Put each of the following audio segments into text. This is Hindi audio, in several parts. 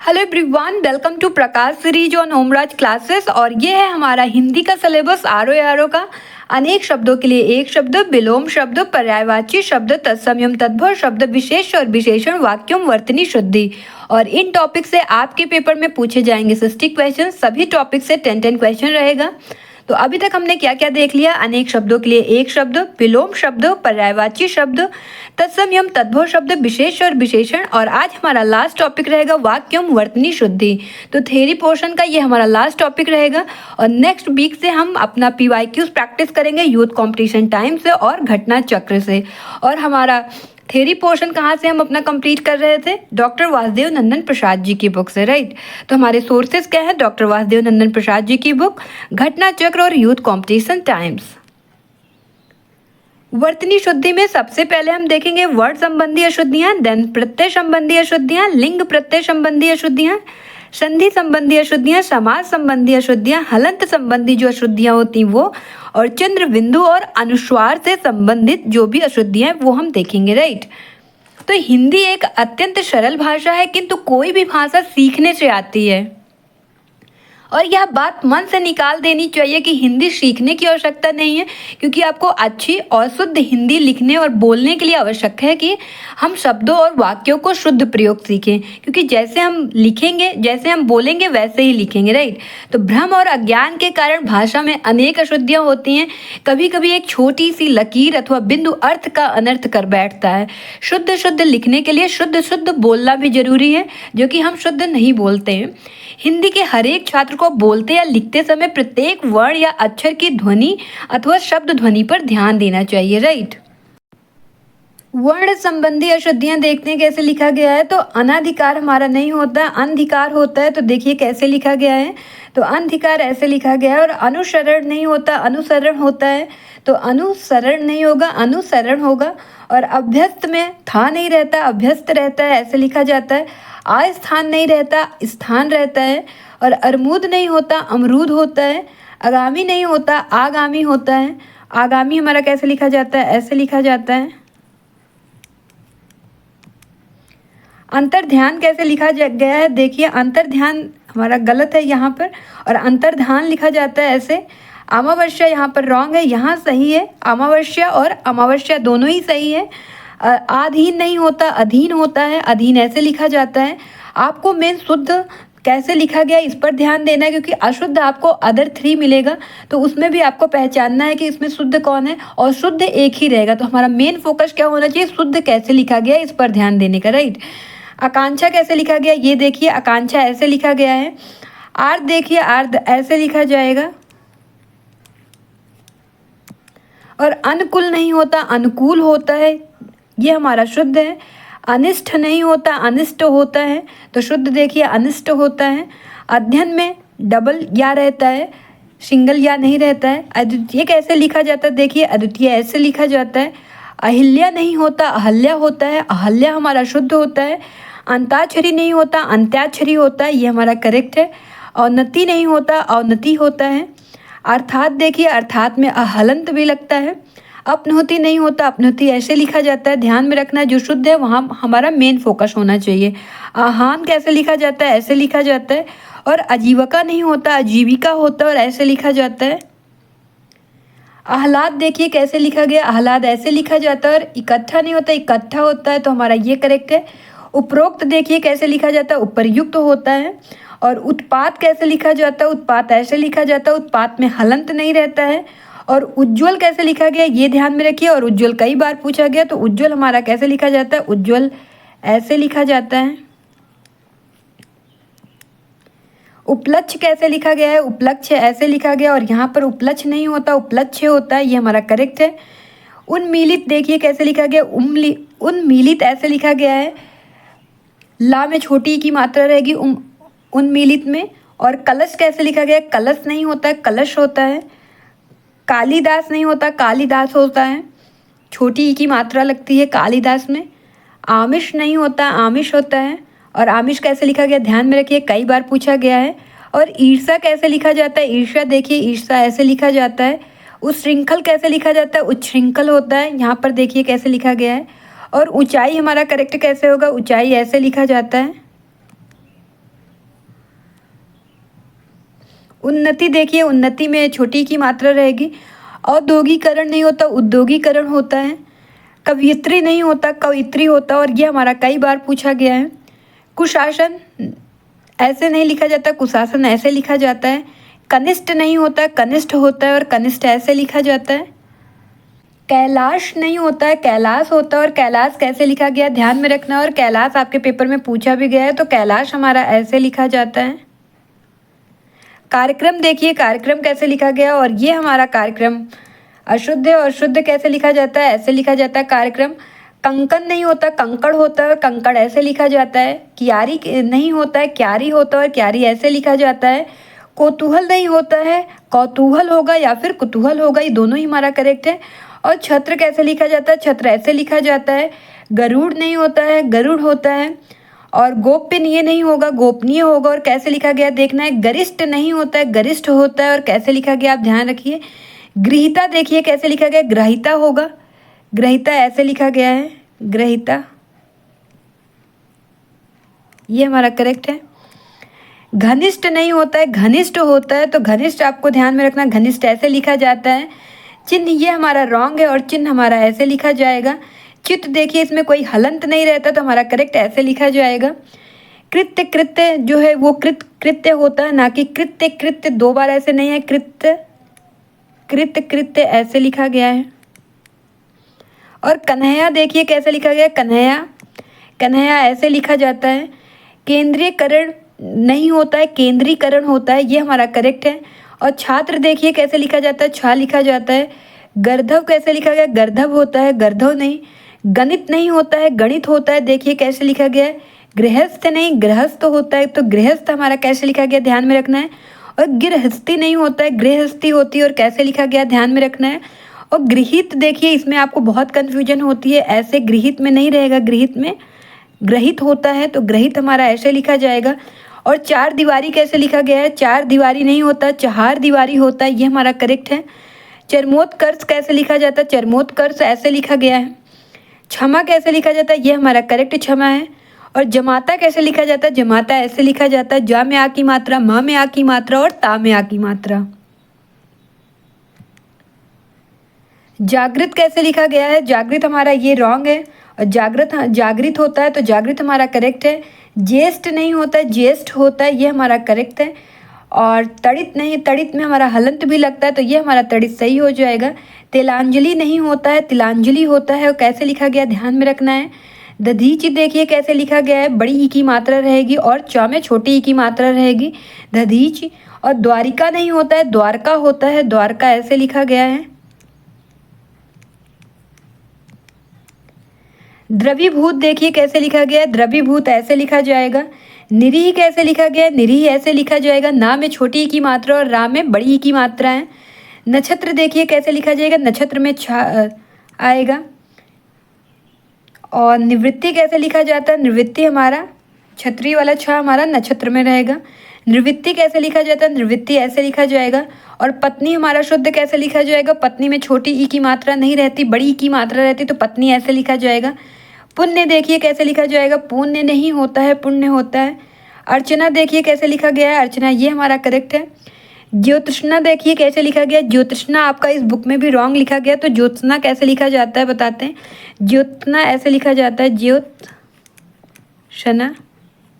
Hello everyone, welcome to Prakash series on Omraj classes. और ये है हमारा हिंदी का सिलेबस आरो का। अनेक शब्दों के लिए एक शब्द, विलोम शब्द, पर्यायवाची शब्द, तत्सम एवं तद्भव शब्द, विशेष और विशेषण, वाक्यम, वर्तनी शुद्धि। और इन टॉपिक से आपके पेपर में पूछे जाएंगे 60 क्वेश्चन। सभी टॉपिक से 10 क्वेश्चन रहेगा। तो अभी तक हमने क्या क्या देख लिया। अनेक शब्दों के लिए एक शब्द, विलोम शब्द, पर्यायवाची शब्द, तत्सम एवं तद्भव शब्द, विशेष और विशेषण। और आज हमारा लास्ट टॉपिक रहेगा वाक्यम, वर्तनी शुद्धि। तो थ्योरी पोर्शन का ये हमारा लास्ट टॉपिक रहेगा। और नेक्स्ट वीक से हम अपना PYQs प्रैक्टिस करेंगे यूथ कॉम्पिटिशन टाइम से और घटना चक्र से। और हमारा थ्योरी पोर्शन कहाँ से हम अपना कंप्लीट कर रहे थे? डॉक्टर वासुदेव नंदन प्रसाद जी की बुक से, राइट। तो हमारे सोर्सेज क्या है? डॉक्टर वासुदेव नंदन प्रसाद जी की बुक, घटना चक्र और यूथ कॉम्पिटिशन टाइम्स। वर्तनी शुद्धि में सबसे पहले हम देखेंगे वर्ड संबंधी अशुद्धियां, देन प्रत्यय संबंधी अशुद्धियां, लिंग प्रत्यय संबंधी अशुद्धियां, संधि संबंधी अशुद्धियां, समास संबंधी अशुद्धियां, हलंत संबंधी जो अशुद्धियां होती वो, और चंद्र बिंदु और अनुस्वार से संबंधित जो भी अशुद्धियां वो हम देखेंगे, राइट। तो हिंदी एक अत्यंत सरल भाषा है, किंतु कोई भी भाषा सीखने से आती है। और यह बात मन से निकाल देनी चाहिए कि हिंदी सीखने की आवश्यकता नहीं है, क्योंकि आपको अच्छी और शुद्ध हिंदी लिखने और बोलने के लिए आवश्यक है कि हम शब्दों और वाक्यों को शुद्ध प्रयोग सीखें। क्योंकि जैसे हम लिखेंगे, जैसे हम बोलेंगे, वैसे ही लिखेंगे, राइट। तो भ्रम और अज्ञान के कारण भाषा में अनेक अशुद्धियाँ होती हैं। कभी कभी एक छोटी सी लकीर अथवा बिंदु अर्थ का अनर्थ कर बैठता है। शुद्ध शुद्ध लिखने के लिए शुद्ध शुद्ध बोलना भी जरूरी है, जो कि हम शुद्ध नहीं बोलते हैं। हिंदी के हर एक छात्र को बोलते या लिखते समय प्रत्येक वर्ण या अक्षर की ध्वनि अथवा शब्द ध्वनि पर ध्यान देना चाहिए, राइट। वर्ण संबंधी अशुद्धियां देखते हैं कैसे लिखा गया है। तो अनाधिकार हमारा नहीं होता, अनधिकार होता है। तो देखिए कैसे लिखा गया है। तो अनधिकार ऐसे लिखा गया है। और अनुसरण नहीं होता, अनुसरण होता है। तो अनुसरण नहीं होगा, अनुसरण होगा। और अभ्यस्त में था नहीं रहता, अभ्यस्त रहता है, ऐसे लिखा जाता है। स्थान नहीं रहता, स्थान रहता है। और अरमूद नहीं होता, अमरूद होता है। आगामी नहीं होता, आगामी होता है। आगामी हमारा कैसे लिखा जाता है? ऐसे लिखा जाता है। अंतर्ध्यान कैसे लिखा गया है? देखिए अंतर्ध्यान हमारा गलत है यहाँ पर, और अंतर्ध्यान लिखा जाता है ऐसे। अमावस्या यहाँ पर रॉन्ग है, यहाँ सही है। अमावस्या और अमावस्या दोनों ही सही है। अधीन नहीं होता, अधीन होता है। अधीन ऐसे लिखा जाता है। आपको मेन शुद्ध कैसे लिखा गया इस पर ध्यान देना है, क्योंकि अशुद्ध आपको अदर 3 मिलेगा, तो उसमें भी आपको पहचानना है कि इसमें शुद्ध कौन है, और शुद्ध एक ही रहेगा। तो हमारा मेन फोकस क्या होना चाहिए? शुद्ध कैसे लिखा गया इस पर ध्यान देने का, राइट। आकांक्षा कैसे लिखा गया? ये देखिए आकांक्षा ऐसे लिखा गया है। आर्ध देखिए, आर्ध ऐसे लिखा जाएगा। और अनुकूल नहीं होता, अनुकूल होता है, ये हमारा शुद्ध है। अनिष्ट नहीं होता, अनिष्ट होता है। तो शुद्ध देखिए अनिष्ट होता है। अध्ययन में डबल या रहता है, सिंगल या नहीं रहता है। अद्वितीय कैसे लिखा जाता है? देखिए अद्वितीय ऐसे लिखा जाता है। अहिल्या नहीं होता, अहल्या होता है। अहल्या हमारा शुद्ध होता है। अंताक्षरी नहीं होता, अंत्याक्षरी होता है, ये हमारा करेक्ट है। अवनति नहीं होता, अवनति होता है। अर्थात देखिए अर्थात में अहलंत भी लगता है। अपनहुति नहीं होता, अपनहुति ऐसे लिखा जाता है। ध्यान में रखना जो शुद्ध है वहाँ हमारा मेन फोकस होना चाहिए। आहान कैसे लिखा जाता है? ऐसे लिखा जाता है। और आजीविका नहीं होता, आजीविका होता है, और ऐसे लिखा जाता है। आह्लाद देखिए कैसे लिखा गया, आह्लाद ऐसे लिखा जाता है। और इकट्ठा नहीं होता, इकट्ठा होता है, तो हमारा ये करेक्ट है। उपरोक्त देखिए कैसे लिखा जाता है, उपरयुक्त होता है। और उत्पात कैसे लिखा जाता है? उत्पात ऐसे लिखा जाता है। उत्पात में हलंत नहीं रहता है। और उज्ज्वल कैसे लिखा गया ये ध्यान में रखिए। और उज्ज्वल कई बार पूछा गया, तो उज्ज्वल हमारा कैसे लिखा जाता है? उज्ज्वल ऐसे लिखा जाता है। उपलक्ष्य कैसे लिखा गया है? उपलक्ष्य ऐसे लिखा गया। और यहाँ पर उपलक्ष्य नहीं होता, उपलक्ष्य होता है, ये हमारा करेक्ट है। उन्मीलित देखिए कैसे लिखा गया, उन्मीलित ऐसे लिखा गया है। ला में छोटी की मात्रा रहेगी उन्मीलित में। और कलश कैसे लिखा गया? कलश नहीं होता है, कलश होता है। कालिदास नहीं होता, कालिदास होता है, छोटी ई की मात्रा लगती है कालिदास में। आमिष नहीं होता, आमिष होता है। और आमिष कैसे लिखा गया ध्यान में रखिए, कई बार पूछा गया है। और ईर्षा कैसे लिखा जाता है? ईर्षा देखिए ईर्षा ऐसे लिखा जाता है। उच्छृंखल कैसे लिखा जाता है? उच्छृंखल होता है, यहाँ पर देखिए कैसे लिखा गया है। और ऊंचाई हमारा करेक्ट कैसे होगा? ऊंचाई ऐसे लिखा जाता है। उन्नति देखिए, उन्नति में छोटी की मात्रा रहेगी। औद्योगिकरण नहीं होता, उद्योगीकरण होता है। कवियत्री नहीं होता, कवित्री होता, और ये हमारा कई बार पूछा गया है। कुशासन ऐसे नहीं लिखा जाता, कुशासन ऐसे लिखा जाता है। कनिष्ठ नहीं होता, कनिष्ठ होता है, और कनिष्ठ ऐसे लिखा जाता है। कैलाश नहीं होता है, कैलाश होता है, और कैलाश कैसे लिखा गया ध्यान में रखना। और कैलाश आपके पेपर में पूछा भी गया है, तो कैलाश हमारा ऐसे लिखा जाता है। कार्यक्रम देखिए, कार्यक्रम कैसे लिखा गया, और ये हमारा कार्यक्रम अशुद्ध है, और शुद्ध कैसे लिखा जाता है, ऐसे लिखा जाता है कार्यक्रम। कंकन नहीं होता, कंकड़ होता है, और कंकड़ ऐसे लिखा जाता है। क्यारी नहीं होता है, क्यारी होता है, और क्यारी ऐसे लिखा जाता है। कौतूहल नहीं होता है, कौतूहल होगा या फिर कुतूहल होगा, ये दोनों ही हमारा करेक्ट है। और छत्र कैसे लिखा जाता है, छत्र ऐसे लिखा जाता है। गरुड़ नहीं होता है, गरुड़ होता है। और गोपनीय नहीं होगा, गोपनीय होगा, और कैसे लिखा गया देखना है। गरिष्ठ नहीं होता है, गरिष्ठ होता है, और कैसे लिखा गया आप ध्यान रखिए। गृहीता देखिए कैसे लिखा गया, ग्रहिता होगा, ग्रहिता ऐसे लिखा गया है, ग्रहिता, ये हमारा करेक्ट है। घनिष्ठ नहीं होता है, घनिष्ठ होता है, तो घनिष्ठ आपको ध्यान में रखना, घनिष्ठ ऐसे लिखा जाता है। चिन्ह ये हमारा रॉन्ग है, और चिन्ह हमारा ऐसे लिखा जाएगा। चित्त देखिए, इसमें कोई हलंत नहीं रहता, तो हमारा करेक्ट ऐसे लिखा जाएगा। कृत्य, कृत्य जो है वो कृत्य होता है, ना कि कृत्य। कृत्य दो बार ऐसे नहीं है, कृत्य, कृत्य, कृत्य ऐसे लिखा गया है। और कन्हैया देखिए कैसे लिखा गया, कन्हैया, कन्हैया ऐसे लिखा जाता है। केंद्रीयकरण नहीं होता है, केंद्रीकरण होता है, ये हमारा करेक्ट है। और छात्र देखिए कैसे लिखा जाता है, छा लिखा जाता है। गर्धव कैसे लिखा गया, गर्धव होता है, गर्धव नहीं। गणित नहीं होता है, गणित होता है, देखिए कैसे लिखा गया है। गृहस्थ नहीं, गृहस्थ होता है, तो गृहस्थ हमारा कैसे लिखा गया ध्यान में रखना है। और गृहस्थी नहीं होता है, गृहस्थी होती है, और कैसे लिखा गया ध्यान में रखना है। और गृहित देखिए, इसमें आपको बहुत कन्फ्यूजन होती है, ऐसे गृहित में नहीं रहेगा, गृहित में ग्रहित होता है, तो ग्रहित हमारा ऐसे लिखा जाएगा। और चार दीवारी कैसे लिखा गया है, चार दीवारी नहीं होता, चार दीवारी होता है, ये हमारा करेक्ट है। चरमोत्कर्ष कैसे लिखा जाता है, चरमोत्कर्ष ऐसे लिखा गया है। क्षमा कैसे लिखा जाता है, ये हमारा करेक्ट क्षमा है। और जमाता कैसे लिखा जाता है, जमाता ऐसे लिखा जाता है। जा में आ की मात्रा, मा में आ की मात्रा, और ता में आ की मात्रा। जागृत कैसे लिखा गया है, जागृत हमारा ये रॉन्ग है, और जागृत होता है, तो जागृत हमारा करेक्ट है। ज्येष्ठ नहीं होता है, ज्येष्ठ होता है, ये हमारा करेक्ट है। और तड़ित नहीं, तड़ित में हमारा हलंत भी लगता है, तो ये हमारा तड़ित सही हो जाएगा। तिलांजलि नहीं होता है, तिलांजलि होता है, और कैसे लिखा गया ध्यान में रखना है। दधीचि देखिए कैसे लिखा गया है, बड़ी ई की मात्रा रहेगी, और च में छोटी ई की मात्रा रहेगी, दधीचि। और द्वारिका नहीं होता है, द्वारका होता है, द्वारका ऐसे लिखा गया है। द्रवीभूत देखिए कैसे लिखा गया है, द्रवीभूत ऐसे लिखा जाएगा। निरीह कैसे लिखा गया है, निरीह ऐसे लिखा जाएगा। ना में छोटी ई की मात्रा, और रा में बड़ी ई की मात्रा है। नक्षत्र देखिए कैसे लिखा जाएगा, नक्षत्र में छा आएगा। और निवृत्ति कैसे लिखा जाता है, निवृत्ति हमारा छतरी वाला छा हमारा नक्षत्र में रहेगा। निवृत्ति कैसे लिखा जाता है, निवृत्ति ऐसे लिखा जाएगा। और पत्नी हमारा शुद्ध कैसे लिखा जाएगा, पत्नी में छोटी ई की मात्रा नहीं रहती, बड़ी ई की मात्रा रहती, तो पत्नी ऐसे लिखा जाएगा। पुण्य देखिए कैसे लिखा जाएगा, पुण्य नहीं होता है, पुण्य होता है। अर्चना देखिए कैसे लिखा गया है, अर्चना, ये हमारा करेक्ट है। ज्योत्सना देखिए कैसे लिखा गया, ज्योत्सना आपका इस बुक में भी रॉन्ग लिखा गया, तो ज्योत्सना कैसे लिखा जाता है बताते हैं। ज्योत्सना ऐसे लिखा जाता है, ज्योत्सना,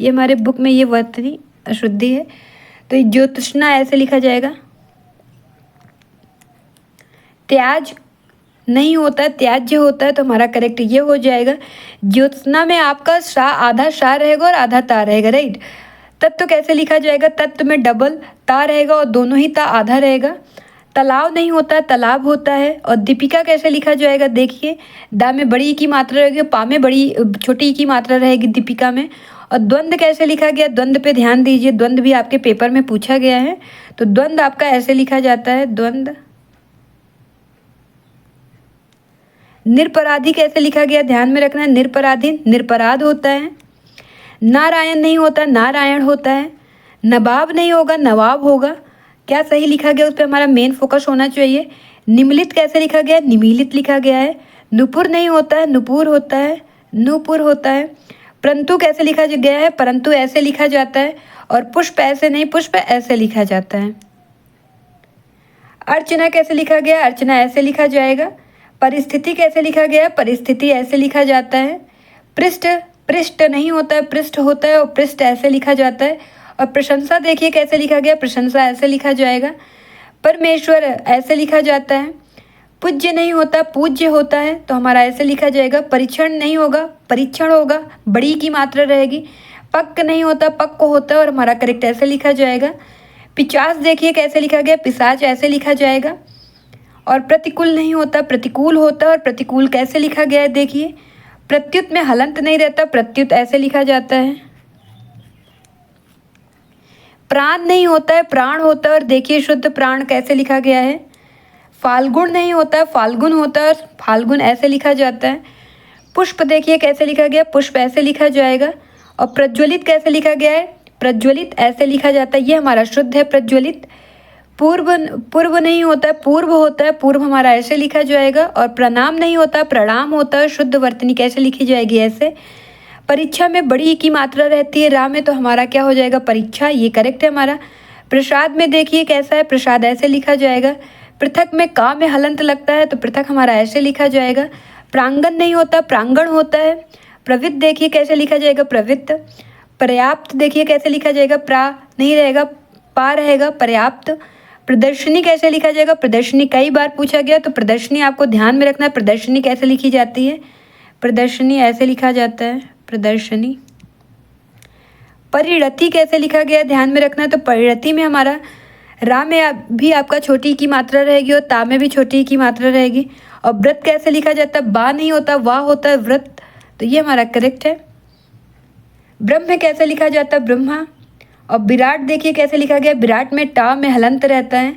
ये हमारे बुक में ये वर्तनी अशुद्धि है, तो ये ज्योत्सना ऐसे लिखा जाएगा। त्याज नहीं होता है, त्याज्य होता है, तो हमारा करेक्ट ये हो जाएगा। ज्योत्सना में आपका शा, आधा शा रहेगा और आधा ता रहेगा, राइट। तत्व कैसे लिखा जाएगा, तत्व में डबल ता रहेगा, और दोनों ही ता आधा रहेगा। तालाब नहीं होता है, तालाब होता है। और दीपिका कैसे लिखा जाएगा, देखिए, दा में बड़ी ई की मात्रा रहेगी, पा में बड़ी छोटी ई की मात्रा रहेगी दीपिका में। और द्वंद्व कैसे लिखा गया, द्वंद्व पे ध्यान दीजिए, द्वंद्व भी आपके पेपर में पूछा गया है, तो द्वंद्व आपका ऐसे लिखा जाता है, द्वंद्व। निरपराधी कैसे लिखा गया ध्यान में रखना है, निरपराधी निरपराध होता है। नारायण नहीं होता, नारायण होता है। नवाब नहीं होगा, नवाब होगा। क्या सही लिखा गया उस पर हमारा मेन फोकस होना चाहिए। निमिलित कैसे लिखा गया, निमीलित लिखा गया है। नुपुर नहीं होता है, नुपुर होता है, नुपुर होता है। परंतु कैसे लिखा गया है, परंतु ऐसे लिखा जाता है। और पुष्प ऐसे नहीं, पुष्प ऐसे लिखा जाता है। अर्चना कैसे लिखा गया? अर्चना ऐसे लिखा जाएगा। परिस्थिति कैसे लिखा गया? परिस्थिति ऐसे लिखा जाता है। पृष्ठ, पृष्ठ नहीं होता है, पृष्ठ होता है और पृष्ठ ऐसे लिखा जाता है। और प्रशंसा देखिए कैसे लिखा गया? प्रशंसा ऐसे लिखा जाएगा। परमेश्वर ऐसे लिखा जाता है। पूज्य नहीं होता, पूज्य होता है, तो हमारा ऐसे लिखा जाएगा। परीक्षण नहीं होगा, परीक्षण होगा, बड़ी की मात्रा रहेगी। पक्क नहीं होता, पक्क होता है, और हमारा करेक्ट ऐसे लिखा जाएगा। पिशाच देखिए कैसे लिखा गया? पिशाच ऐसे लिखा जाएगा। और प्रतिकूल नहीं होता, प्रतिकूल होता है, और प्रतिकूल कैसे लिखा गया है देखिए। प्रत्युत में हलंत नहीं रहता, प्रत्युत ऐसे लिखा जाता है। प्राण नहीं होता है, प्राण होता है, और देखिए शुद्ध प्राण कैसे लिखा गया है। फाल्गुन नहीं होता है, फाल्गुन होता है, और फाल्गुन ऐसे लिखा जाता है। पुष्प देखिए कैसे लिखा गया? पुष्प ऐसे लिखा जाएगा। और प्रज्वलित कैसे लिखा गया है? प्रज्वलित ऐसे लिखा जाता है। ये हमारा शुद्ध है प्रज्वलित। पूर्व, पूर्व नहीं होता है, पूर्व होता है, पूर्व हमारा ऐसे लिखा जाएगा। और प्रणाम नहीं होता, प्रणाम होता है। शुद्ध वर्तनी कैसे लिखी जाएगी? ऐसे। परीक्षा में बड़ी ई की मात्रा रहती है, रा में, तो हमारा क्या हो जाएगा? परीक्षा, ये करेक्ट है हमारा। प्रसाद में देखिए कैसा है? प्रसाद ऐसे लिखा जाएगा। पृथक में का में हलंत लगता है, तो पृथक हमारा ऐसे लिखा जाएगा। प्रांगण नहीं होता, प्रांगण होता है। प्रवृत्त देखिए कैसे लिखा जाएगा? प्रवृत्त। पर्याप्त देखिए कैसे लिखा जाएगा? प्रा नहीं रहेगा, पा रहेगा, पर्याप्त। प्रदर्शनी कैसे लिखा जाएगा? प्रदर्शनी कई बार पूछा गया, तो प्रदर्शनी आपको ध्यान में रखना है। प्रदर्शनी कैसे लिखी जाती है? प्रदर्शनी ऐसे लिखा जाता है, प्रदर्शनी। परिणति कैसे लिखा गया? ध्यान में रखना है। तो परिणति में हमारा रा में भी आपका छोटी की मात्रा रहेगी, और ता में भी छोटी की मात्रा रहेगी। और व्रत कैसे लिखा जाता है? बा नहीं होता, वाह होता है, व्रत, तो ये हमारा करेक्ट है। ब्रह्म कैसे लिखा जाता है? ब्रह्मा। और विराट देखिए कैसे लिखा गया? विराट में टा में हलंत रहता है।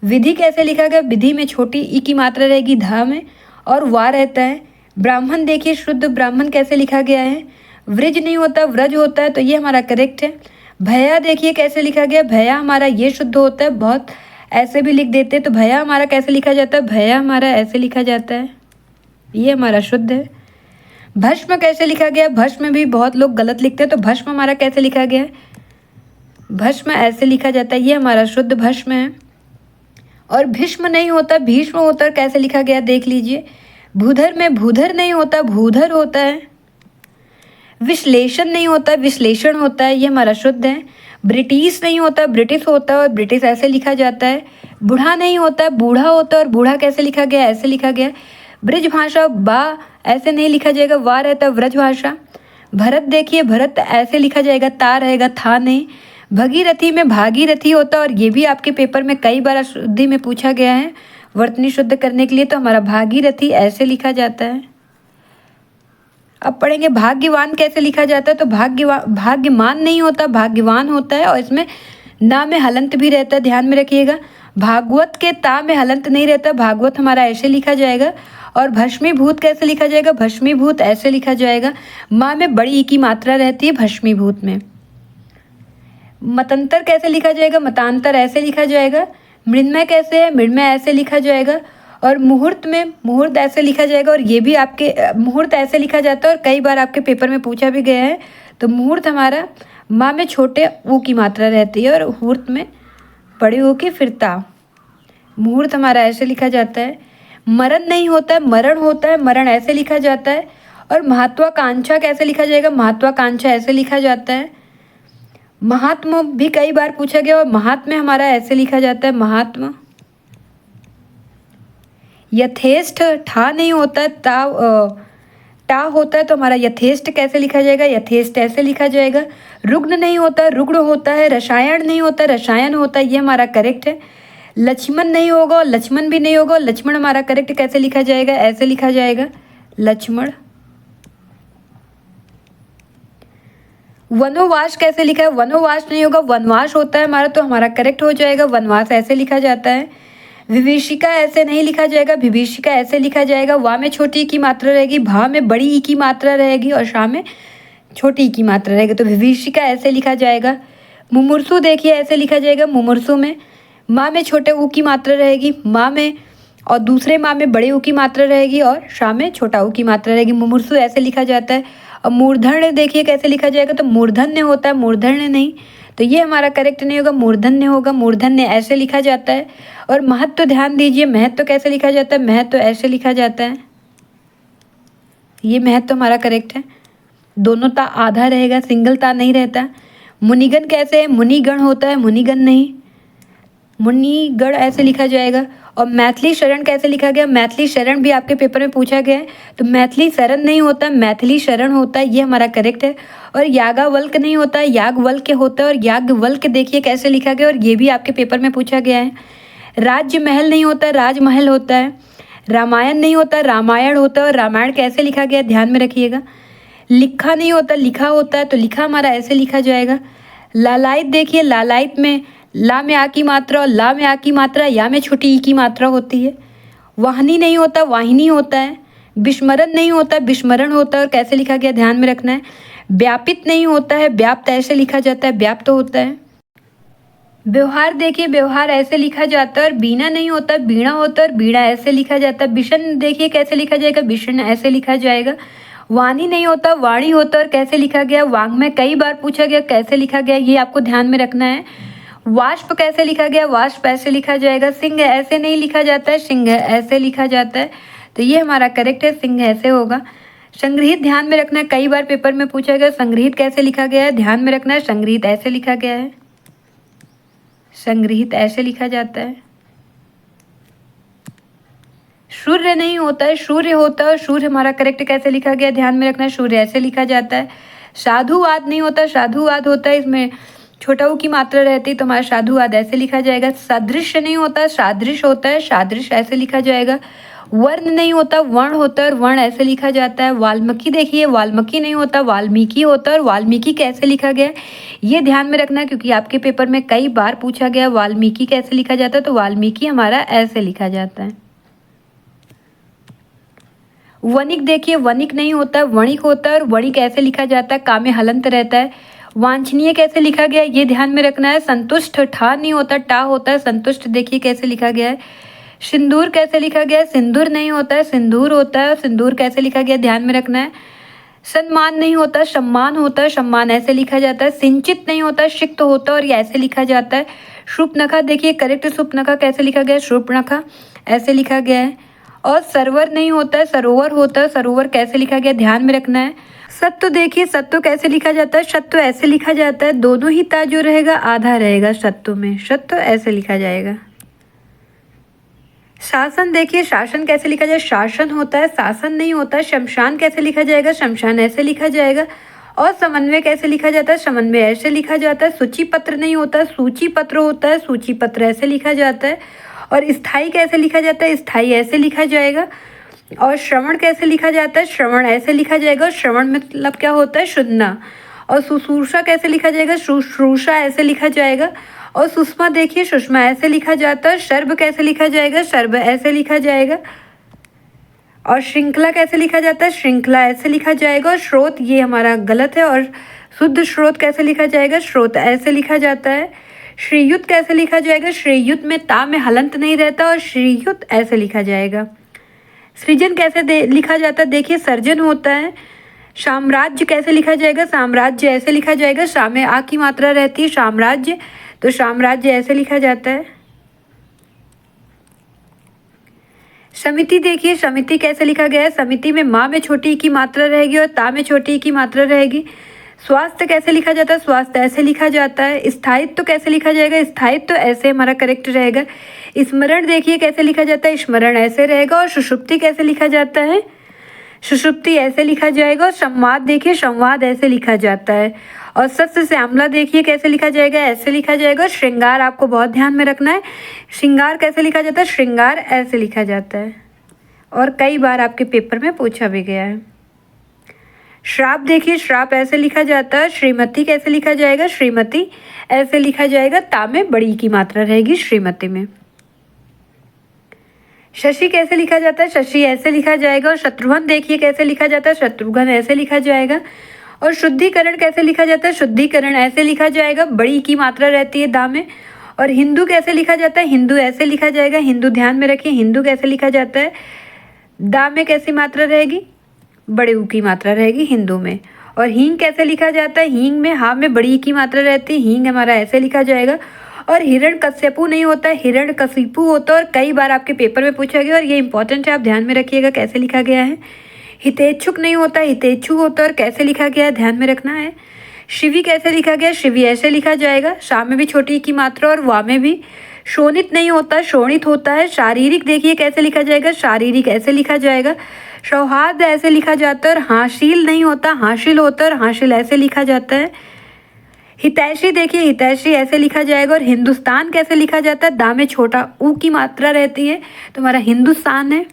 विधि कैसे लिखा गया? विधि में छोटी ई की मात्रा रहेगी, धा में, और वा रहता है। ब्राह्मण देखिए शुद्ध ब्राह्मण कैसे लिखा गया है? व्रज नहीं होता, व्रज होता है, तो ये हमारा करेक्ट है। भया देखिए कैसे लिखा गया? भया हमारा ये शुद्ध होता है, बहुत ऐसे भी लिख देते हैं, तो भया हमारा कैसे लिखा जाता है? भया हमारा ऐसे लिखा जाता है, ये हमारा शुद्ध है। भस्म कैसे लिखा गया? भस्म भी बहुत लोग गलत लिखते हैं, तो भस्म हमारा कैसे लिखा गया है? भस्म ऐसे लिखा जाता है, ये हमारा शुद्ध भस्म है। और भीष्म नहीं होता, भीष्म होता है, कैसे लिखा गया देख लीजिए। भूधर में भूधर नहीं होता, भूधर होता है। विश्लेषण नहीं होता, विश्लेषण होता है, ये हमारा शुद्ध है। ब्रिटिश नहीं होता, ब्रिटिश होता है, और ब्रिटिश ऐसे लिखा जाता है। बूढ़ा नहीं होता, बूढ़ा होता है, और बूढ़ा कैसे लिखा गया? ऐसे लिखा गया। ब्रज भाषा बा ऐसे नहीं लिखा जाएगा, वा रहता है, व्रज भाषा। भरत देखिए, भरत ऐसे लिखा जाएगा, ता रहेगा, था नहीं। भगीरथी में भागीरथी होता है, और ये भी आपके पेपर में कई बार शुद्धि में पूछा गया है वर्तनी शुद्ध करने के लिए, तो हमारा भागीरथी ऐसे लिखा जाता है। अब पढ़ेंगे भाग्यवान कैसे लिखा जाता है। तो भाग्यमान नहीं होता, भाग्यवान होता है, और इसमें ना में हलंत भी रहता है, ध्यान में रखिएगा। भागवत के ता में हलंत नहीं रहता, भागवत हमारा ऐसे लिखा जाएगा। और भस्मीभूत कैसे लिखा जाएगा? भस्मीभूत ऐसे लिखा जाएगा। माँ में बड़ी ई की मात्रा रहती है भस्मीभूत में। मतंतर कैसे लिखा जाएगा? मतांतर ऐसे लिखा जाएगा। मृण्मय कैसे है? मृण्मय ऐसे लिखा जाएगा। और मुहूर्त में मुहूर्त ऐसे लिखा जाएगा, और ये भी आपके मुहूर्त ऐसे लिखा जाता है, और कई बार आपके पेपर में पूछा भी गया है। तो मुहूर्त हमारा माँ में छोटे ऊ की मात्रा रहती है, और मुहूर्त में बड़ी ऊ की फिरता। मुहूर्त हमारा ऐसे लिखा जाता है। मरण नहीं होता है, मरण होता है, मरण ऐसे लिखा जाता है। और महत्वाकांक्षा कैसे लिखा जाएगा? महत्वाकांक्षा ऐसे लिखा जाता है। महात्मा भी कई बार पूछा गया, और महात्मा हमारा ऐसे लिखा जाता है, महात्मा। यथेष्ट ठा नहीं होता है, टा होता है, तो हमारा यथेष्ट कैसे लिखा जाएगा? यथेष्ट ऐसे लिखा जाएगा। रुग्ण नहीं होता, रुग्ण होता है। रसायन नहीं होता, रसायन होता है, ये हमारा करेक्ट है। लक्ष्मण नहीं होगा, और लक्ष्मण भी नहीं होगा। लक्ष्मण हमारा करेक्ट कैसे लिखा जाएगा? ऐसे लिखा जाएगा, लक्ष्मण। वनोवास कैसे लिखा है? वनोवास नहीं होगा, वनवास होता है हमारा, तो हमारा करेक्ट हो जाएगा, वनवास ऐसे लिखा जाता है। विभीषिका ऐसे नहीं लिखा जाएगा, विभीषिका ऐसे लिखा जाएगा। वा में छोटी ई की मात्रा रहेगी, भा में बड़ी ई की मात्रा रहेगी, और शा में छोटी ई की मात्रा रहेगी, तो विभीषिका ऐसे लिखा जाएगा। मुमूर्सु देखिए ऐसे लिखा जाएगा, मुमूर्सु में माँ में छोटे ऊ की मात्रा रहेगी, माँ में, और दूसरे माँ में बड़े ऊ की मात्रा रहेगी, और शा में छोटा ऊ की मात्रा रहेगी। मुमूर्सु ऐसे लिखा जाता है। और मूर्धन्य देखिए कैसे लिखा जाएगा? तो मूर्धन्य होता है, मूर्धन्य नहीं, तो ये हमारा करेक्ट नहीं होगा, मूर्धन्य होगा। मूर्धन्य ऐसे लिखा जाता है। और महत्व ध्यान दीजिए, महत्व कैसे लिखा जाता है, महत्व ऐसे लिखा जाता है। ये महत्व हमारा करेक्ट है। दोनों ता आधा रहेगा, सिंगल ता नहीं रहता। मुनिगण कैसे है, मुनिगण होता है, मुनिगण नहीं, मुनिगण ऐसे लिखा जाएगा। और मैथिली शरण कैसे लिखा गया, मैथिली शरण भी आपके पेपर में पूछा गया है, तो मैथिली शरण नहीं होता, मैथिली शरण होता है, ये हमारा करेक्ट है। और याज्ञवल्क्य नहीं होता है, याज्ञवल्क्य होता है। और याज्ञवल्क्य देखिए कैसे लिखा गया, और ये भी आपके पेपर में पूछा गया है। राज्य महल नहीं होता है, राजमहल होता है। रामायण नहीं होता, रामायण होता है। और रामायण कैसे लिखा गया, ध्यान में रखिएगा। लिखा नहीं होता, लिखा होता है, तो लिखा हमारा ऐसे लिखा जाएगा। लालायित देखिए, लालायित में ला में आ की मात्रा और ला में आ की मात्रा, या में छोटी ई की मात्रा होती है। वाहिनी नहीं होता, वाहिनी होता है। विस्मरण नहीं होता, विस्मरण होता है। और कैसे लिखा गया, ध्यान में रखना है। व्यापित नहीं होता है, व्याप्त ऐसे लिखा जाता है, व्याप्त होता है। व्यवहार देखिए, व्यवहार ऐसे लिखा जाता है। और बीना नहीं होता, बीणा होता है, और बीणा ऐसे लिखा जाता है। विषण देखिए कैसे लिखा जाएगा, विषण ऐसे लिखा जाएगा। वाणी नहीं होता, वाणी होता है। और कैसे लिखा गया, वांग में कई बार पूछा गया कैसे लिखा गया, ये आपको ध्यान में रखना है। वाष्प कैसे लिखा गया, वाष्प ऐसे लिखा जाएगा। सिंह ऐसे नहीं लिखा जाता है, सिंह ऐसे लिखा जाता है, तो ये हमारा करेक्ट है, सिंह ऐसे होगा। संग्रहित ध्यान में रखना है, कई बार पेपर में पूछा गया संग्रहित कैसे लिखा गया है, ध्यान में रखना है। संग्रहित ऐसे लिखा गया है, संग्रहित ऐसे लिखा जाता है। सूर्य नहीं होता है, सूर्य होता है। और सूर्य हमारा करेक्ट कैसे लिखा गया, ध्यान में रखना है। सूर्य ऐसे लिखा जाता है। साधुवाद नहीं होता, साधुवाद होता है, इसमें छोटा ऊ की मात्रा रहती है, तो हमारा साधुवाद ऐसे लिखा जाएगा। सादृश्य नहीं होता, सादृश होता है, सादृश ऐसे लिखा जाएगा। वर्ण नहीं होता, वर्ण होता है, और वर्ण ऐसे लिखा जाता है। वाल्मीकि देखिए, वाल्मीकि नहीं होता, वाल्मीकि होता है। और वाल्मीकि कैसे लिखा गया है, ये ध्यान में रखना है, क्योंकि आपके पेपर में कई बार पूछा गया वाल्मीकि कैसे लिखा जाता है, तो वाल्मीकि हमारा ऐसे लिखा जाता है। वणिक देखिए, वणिक नहीं होता, वणिक होता है। और वणिक ऐसे लिखा जाता है, का में हलंत रहता है। वांछनीय कैसे लिखा गया, ये ध्यान में रखना है। संतुष्ट ठा नहीं होता, टा होता है। संतुष्ट देखिए कैसे लिखा गया है। सिंदूर कैसे लिखा गया है, सिंदूर नहीं होता है, सिंदूर होता है। और सिंदूर कैसे लिखा गया, ध्यान में रखना है। सम्मान नहीं होता, सम्मान होता है, सम्मान ऐसे लिखा जाता है। सिंचित नहीं होता, सिक्त होता है, और ये ऐसे लिखा जाता है। शूर्पणखा देखिए, करेक्ट शूर्पणखा कैसे लिखा गया है, शूर्पणखा ऐसे लिखा गया है। और सरोवर नहीं होता है, सरोवर होता है। सरोवर कैसे लिखा गया, ध्यान में रखना है। सत्व देखिए, सत्व कैसे लिखा जाता है, सत्व ऐसे लिखा जाता है। दोनों ही ता जो रहेगा आधा रहेगा सत्व में, सत्व ऐसे लिखा जाएगा। शासन देखिए, शासन कैसे लिखा जाए, शासन होता है, शासन नहीं होता है। शमशान कैसे लिखा जाएगा, शमशान ऐसे लिखा जाएगा। और समन्वय कैसे लिखा जाता है, समन्वय ऐसे लिखा जाता है। सूची पत्र नहीं होता, सूची पत्र होता है, सूची पत्र ऐसे लिखा जाता है। और स्थाई कैसे लिखा जाता है, स्थाई ऐसे लिखा जाएगा। और श्रवण कैसे लिखा जाता है, श्रवण ऐसे लिखा जाएगा। और श्रवण मतलब क्या होता है, सुनना। और शुश्रूषा कैसे लिखा जाएगा, शुश्रूषा ऐसे लिखा जाएगा। और सुषमा देखिए, सुषमा ऐसे लिखा जाता है। सर्व कैसे लिखा जाएगा, सर्व ऐसे लिखा जाएगा। और श्रृंखला कैसे लिखा जाता है, श्रृंखला ऐसे लिखा जाएगा। और स्रोत ये हमारा गलत है। और शुद्ध स्रोत कैसे लिखा जाएगा, स्रोत ऐसे लिखा जाता है। श्रीयुत कैसे लिखा जाएगा, श्रीयुत में ता में हलंत नहीं रहता, और श्रीयुत ऐसे लिखा जाएगा। सृजन कैसे लिखा जाता है, देखिए सर्जन होता है। साम्राज्य कैसे लिखा जाएगा, साम्राज्य ऐसे लिखा जाएगा। सा में आ की मात्रा रहती है, साम्राज्य, तो साम्राज्य ऐसे लिखा जाता है। समिति देखिए, समिति कैसे लिखा गया है, समिति में माँ में छोटी की मात्रा रहेगी और ता में छोटी की मात्रा रहेगी। स्वास्थ्य कैसे लिखा जाता है, स्वास्थ्य ऐसे लिखा जाता है। स्थायित्व तो कैसे लिखा जाएगा, स्थायित्व तो ऐसे हमारा करेक्ट रहेगा। स्मरण देखिए कैसे लिखा जाता है, स्मरण ऐसे रहेगा। और सुषुप्ति कैसे लिखा जाता है, सुषुप्ति ऐसे लिखा जाएगा। और संवाद देखिए, संवाद ऐसे लिखा जाता है। और सत्य श्यामला देखिए कैसे लिखा जाएगा, ऐसे लिखा जाएगा। श्रृंगार आपको बहुत ध्यान में रखना है, श्रृंगार कैसे लिखा जाता है, श्रृंगार ऐसे लिखा जाता है। और कई बार आपके पेपर में पूछा भी गया है। श्राप देखिए, श्राप ऐसे लिखा जाता है। श्रीमती कैसे लिखा जाएगा, श्रीमती ऐसे लिखा जाएगा। ता में बड़ी की मात्रा रहेगी श्रीमती में। शशि कैसे लिखा जाता है, शशि ऐसे लिखा जाएगा। और शत्रुघ्न देखिए कैसे लिखा जाता है, शत्रुघ्न ऐसे लिखा जाएगा। और शुद्धिकरण कैसे लिखा जाता है, शुद्धिकरण ऐसे लिखा जाएगा, बड़ी की मात्रा रहती है दा में। और हिंदू कैसे लिखा जाता है, हिंदू ऐसे लिखा जाएगा। हिंदू ध्यान में रखिए, हिंदू कैसे लिखा जाता है, दा में कैसी मात्रा रहेगी, बड़े ऊ की मात्रा रहेगी हिंदू में। और हींग कैसे लिखा जाता है, हींग में हा में बड़ी की मात्रा रहती है, हींग हमारा ऐसे लिखा जाएगा। और हिरण्यकश्यपु नहीं होता है, हिरण्यकशिपु होता है। और कई बार आपके पेपर में पूछा गया और ये इंपॉर्टेंट है, आप ध्यान में रखिएगा कैसे लिखा गया है। हितेच्छुक नहीं होता, हितेच्छु होता है और कैसे लिखा गया है ध्यान में रखना है। शिवी कैसे लिखा गया, शिवी ऐसे लिखा जाएगा, शा में भी छोटी की मात्रा और वा में भी। शोणित नहीं होता, शोणित होता है। शारीरिक देखिए कैसे लिखा जाएगा, शारीरिक ऐसे लिखा जाएगा। सौहार्द ऐसे लिखा जाता है और हाशिल नहीं होता, हाशिल होता है और हाशिल ऐसे लिखा जाता है। हितैषी देखिए, हितैषी ऐसे लिखा जाएगा। और हिंदुस्तान कैसे लिखा जाता है, दा में छोटा ऊ की मात्रा रहती है, तो हमारा हिंदुस्तान है।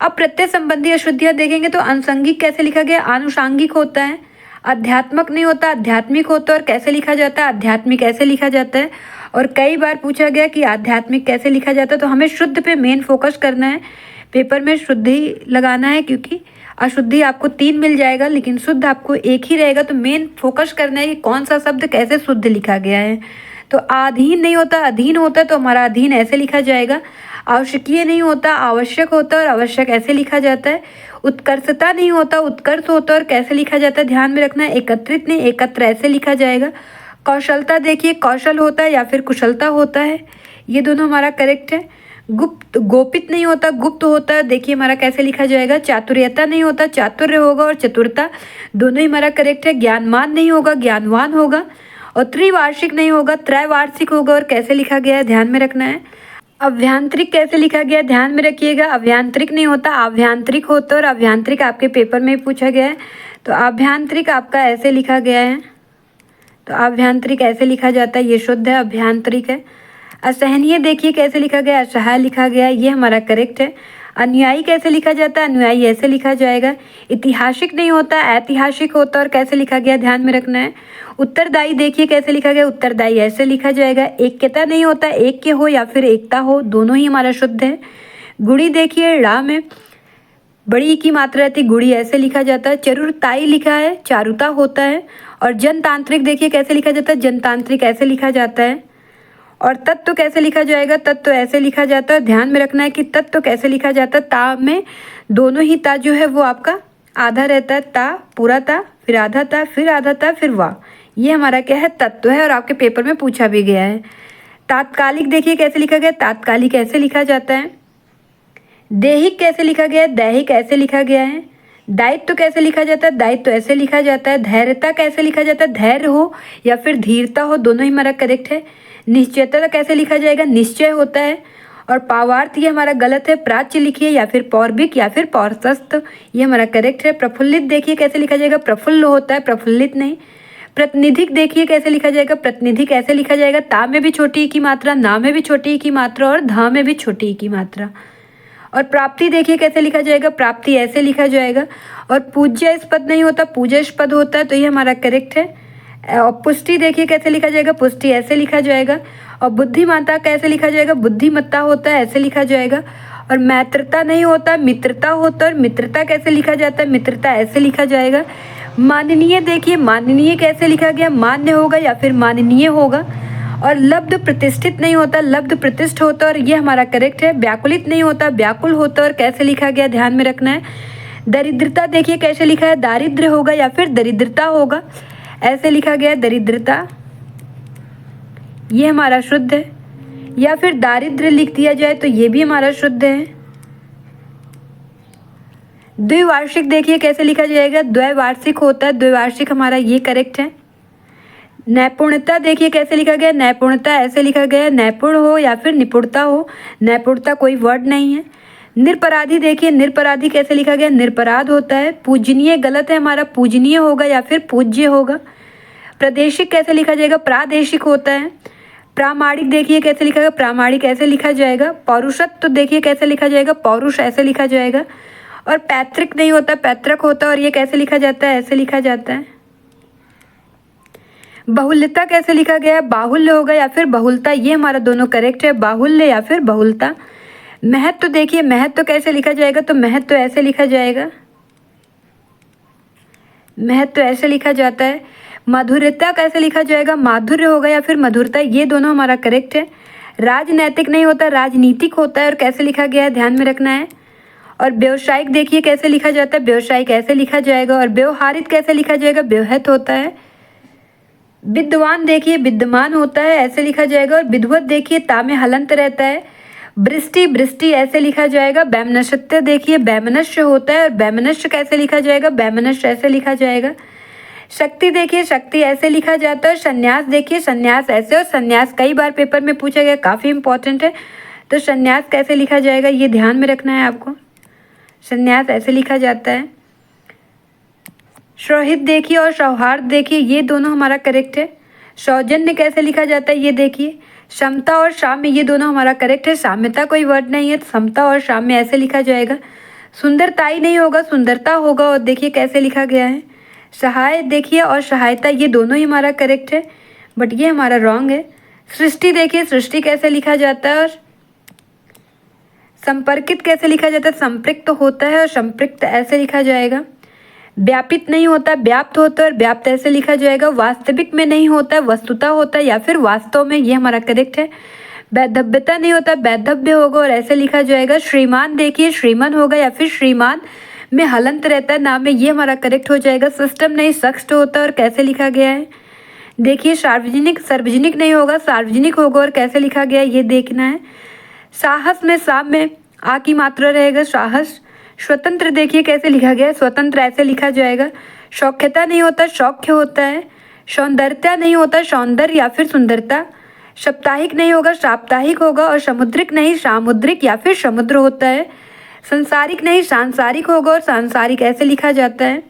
अब प्रत्यय संबंधी अशुद्धियां देखेंगे तो अनुषंगिक कैसे लिखा गया, आनुषांगिक होता है। अध्यात्मक नहीं होता, आध्यात्मिक होता है और कैसे लिखा जाता है, आध्यात्मिक ऐसे लिखा जाता है। और कई बार पूछा गया कि आध्यात्मिक कैसे लिखा जाता है, तो हमें शुद्ध पे मेन फोकस करना है, पेपर में शुद्ध ही लगाना है, क्योंकि अशुद्धि आपको 3 मिल जाएगा लेकिन शुद्ध आपको एक ही रहेगा। तो मेन फोकस करना है कि कौन सा शब्द कैसे शुद्ध लिखा गया है। तो अधीन नहीं होता, अधीन होता है, तो हमारा अधीन ऐसे लिखा जाएगा। आवश्यकीय नहीं होता, आवश्यक होता है और आवश्यक ऐसे लिखा जाता है। उत्कर्षता नहीं होता, उत्कर्ष होता है और कैसे लिखा जाता है ध्यान में रखना है। एकत्रित नहीं, एकत्र ऐसे लिखा जाएगा। कौशलता देखिए, कौशल होता है या फिर कुशलता होता है, ये दोनों हमारा करेक्ट है। गुप्त, गोपित नहीं होता, गुप्त होता है, देखिए हमारा कैसे लिखा जाएगा। चातुर्यता नहीं होता, चातुर्य होगा। और चतुरता दोनों ही हमारा करेक्ट है। ज्ञानमान नहीं होगा, ज्ञानवान होगा। और त्रिवार्षिक नहीं होगा, त्रैवार्षिक होगा। और कैसे लिखा गया है ध्यान में रखना है। अभ्यांतरिक कैसे लिखा गया ध्यान में रखिएगा। अभ्यांतरिक नहीं होता, आभ्यांतरिक होता है। और अभ्यांतरिक आपके पेपर में पूछा गया है, तो अभ्यांतरिक आपका ऐसे लिखा गया है, तो अभ्यांतरिक ऐसे लिखा जाता है, ये शुद्ध है, अभ्यांतरिक है। असहनीय देखिए कैसे लिखा गया, असहाय लिखा गया, ये हमारा करेक्ट है। अनुयायी कैसे लिखा जाता है, अनुयायी ऐसे लिखा जाएगा। ऐतिहासिक नहीं होता, ऐतिहासिक होता है। और कैसे लिखा गया ध्यान में रखना है। उत्तरदायी देखिए कैसे लिखा गया, उत्तरदायी ऐसे लिखा जाएगा। ऐक्यता नहीं होता, एक के हो या फिर एकता हो, दोनों ही हमारा शुद्ध है। गुड़ी देखिए, ड़ा में बड़ी की मात्रा रहती, गुड़ी ऐसे लिखा जाता है। चरुरताई लिखा है, चारुता होता है। और जनतांत्रिक देखिए कैसे लिखा जाता है, जनतांत्रिक ऐसे लिखा जाता है। और तत्व कैसे लिखा जाएगा, तत्व ऐसे लिखा जाता है। ध्यान में रखना है कि तत्व कैसे लिखा जाता है। ता में दोनों ही ता जो है वो आपका आधा रहता है, ता पूरा ता, फिर आधा ता, फिर आधा ता, फिर वाह, ये हमारा क्या है, तत्व है। और आपके पेपर में पूछा भी गया है। तात्कालिक देखिए कैसे लिखा गया, तात्कालिक ऐसे लिखा जाता है। देहिक कैसे लिखा गया है, दैहिक ऐसे लिखा गया है। दायित्व कैसे लिखा जाता है, दायित्व ऐसे लिखा जाता है। धैर्यता कैसे लिखा जाता है, धैर्य हो या फिर धीरता हो, दोनों ही हमारा करेक्ट है। निश्चयता कैसे लिखा जाएगा, निश्चय होता है। और पावार्थ ये हमारा गलत है, प्राच्य लिखिए या फिर पौर्विक या फिर पौरसस्थ, ये हमारा करेक्ट है। प्रफुल्लित देखिए कैसे लिखा जाएगा, प्रफुल्ल होता है, प्रफुल्लित नहीं। प्रतिनिधिक देखिए कैसे लिखा जाएगा, प्रतिनिधिक ऐसे लिखा जाएगा। ता में भी छोटी की मात्रा, ना में भी छोटी की मात्रा और धा में भी छोटी की मात्रा। और प्राप्ति देखिए कैसे लिखा जाएगा, प्राप्ति ऐसे लिखा जाएगा। और पूज्यास्पद नहीं होता, पूज्यास्पद होता है, तो ये हमारा करेक्ट है। और पुष्टि देखिए कैसे लिखा जाएगा, पुष्टि ऐसे लिखा जाएगा। और बुद्धिमाता कैसे लिखा जाएगा, बुद्धिमत्ता होता है, ऐसे लिखा जाएगा। और मैत्रता नहीं होता, मित्रता होता है। और मित्रता कैसे लिखा जाता है, मित्रता ऐसे लिखा जाएगा। माननीय देखिए, माननीय कैसे लिखा गया, मान्य होगा या फिर माननीय होगा। और लब्ध प्रतिष्ठित नहीं होता, लब्ध प्रतिष्ठ होता है, और ये हमारा करेक्ट है। व्याकुलित नहीं होता, व्याकुल होता है। और कैसे लिखा गया ध्यान में रखना है। दरिद्रता देखिए कैसे लिखा है, दारिद्र्य होगा या फिर दरिद्रता होगा, ऐसे लिखा गया है, दरिद्रता, ये हमारा शुद्ध है। या फिर दारिद्र्य लिख दिया जाए तो ये भी हमारा शुद्ध है। द्विवार्षिक देखिए कैसे लिखा जाएगा, द्वैवार्षिक होता है, द्वैवार्षिक हमारा ये करेक्ट है। नैपुणता देखिए कैसे लिखा गया, नैपुणता ऐसे लिखा गया, नैपुण हो या फिर निपुणता हो, नैपुणता कोई वर्ड नहीं है। निरपराधी देखिए, निरपराधी कैसे लिखा गया, निरपराध होता है। पूजनीय गलत है हमारा, पूजनीय होगा या फिर पूज्य होगा। प्रादेशिक कैसे लिखा जाएगा, प्रादेशिक होता है। प्रामाणिक देखिए कैसे लिखा गया, प्रामाणिक ऐसे लिखा जाएगा। पौरुषत्व तो देखिए कैसे लिखा जाएगा, पौरुष ऐसे लिखा जाएगा। और पैतृक नहीं होता, पैतृक होता है। और ये कैसे लिखा जाता है, ऐसे लिखा जाता है। बहुल्यता कैसे लिखा गया, बाहुल्य होगा या फिर बहुलता, ये हमारा दोनों करेक्ट है, बाहुल्य या फिर बहुलता। महत्व तो देखिए, महत्व कैसे लिखा जाएगा, तो महत्व ऐसे लिखा जाएगा, महत्व ऐसे लिखा जाता है। माधुर्यता कैसे लिखा जाएगा, माधुर्य होगा या फिर मधुरता, ये दोनों हमारा करेक्ट है। राजनैतिक नहीं होता, राजनीतिक होता है। और कैसे लिखा गया है ध्यान में रखना है। और व्यावसायिक देखिए कैसे लिखा जाता है, व्यावसायिक ऐसे लिखा जाएगा। और व्यवहारित कैसे लिखा जाएगा, व्यवहित होता है। विद्वान देखिए विद्यमान होता है, ऐसे लिखा जाएगा। और विद्वत देखिए ता में हलंत रहता है। वृष्टि वृष्टि ऐसे लिखा जाएगा। वैमनस्यते देखिए वैमनस्य होता है, और वैमनस्य कैसे लिखा जाएगा, वैमनस्य ऐसे लिखा जाएगा। शक्ति देखिए शक्ति ऐसे लिखा जाता है। संन्यास देखिए संन्यास ऐसे, और संन्यास कई बार पेपर में पूछा गया, काफ़ी इंपॉर्टेंट है। तो संन्यास कैसे लिखा जाएगा ये ध्यान में रखना है आपको। संन्यास ऐसे लिखा जाता है। सौहित देखिए और सौहार्द देखिए, ये दोनों हमारा करेक्ट है। सौजन्य कैसे लिखा जाता है ये देखिए। समता और साम्य ये दोनों हमारा करेक्ट है। साम्यता कोई वर्ड नहीं है, तो समता और साम्य ऐसे लिखा जाएगा। सुंदरताई नहीं होगा, सुंदरता होगा। और देखिए कैसे लिखा गया है। सहाय देखिए और सहायता ये दोनों ही हमारा करेक्ट है, बट ये हमारा रॉन्ग है। सृष्टि देखिए सृष्टि कैसे लिखा जाता है। और संपर्कित कैसे लिखा जाता है, संपृक्त होता है, और संपृक्त ऐसे लिखा जाएगा। व्यापित नहीं होता, व्याप्त होता है, और व्याप्त ऐसे लिखा जाएगा। वास्तविक में नहीं होता है, वस्तुता होता है, या फिर वास्तव में, ये हमारा करेक्ट है। वैधव्यता नहीं होता, वैधव्य होगा, और ऐसे लिखा जाएगा। श्रीमान देखिए श्रीमान होगा, या फिर श्रीमान में हलंत रहता है नाम में, ये हमारा करेक्ट हो जाएगा। सिस्टम नहीं सख्त होता है, और कैसे लिखा गया है देखिए। सार्वजनिक सार्वजनिक नहीं होगा, सार्वजनिक होगा, और कैसे लिखा गया है ये देखना है। साहस में साम में आ की मात्रा रहेगा, साहस। स्वतंत्र देखिए कैसे लिखा गया है, स्वतंत्र ऐसे लिखा जाएगा। सौख्यता नहीं होता, सौख्य होता है। सौंदर्यता नहीं होता, सौंदर्य या फिर सुंदरता। साप्ताहिक नहीं होगा, साप्ताहिक होगा। और समुद्रिक नहीं, सामुद्रिक या फिर समुद्र होता है। संसारिक नहीं, सांसारिक होगा, और सांसारिक ऐसे लिखा जाता है।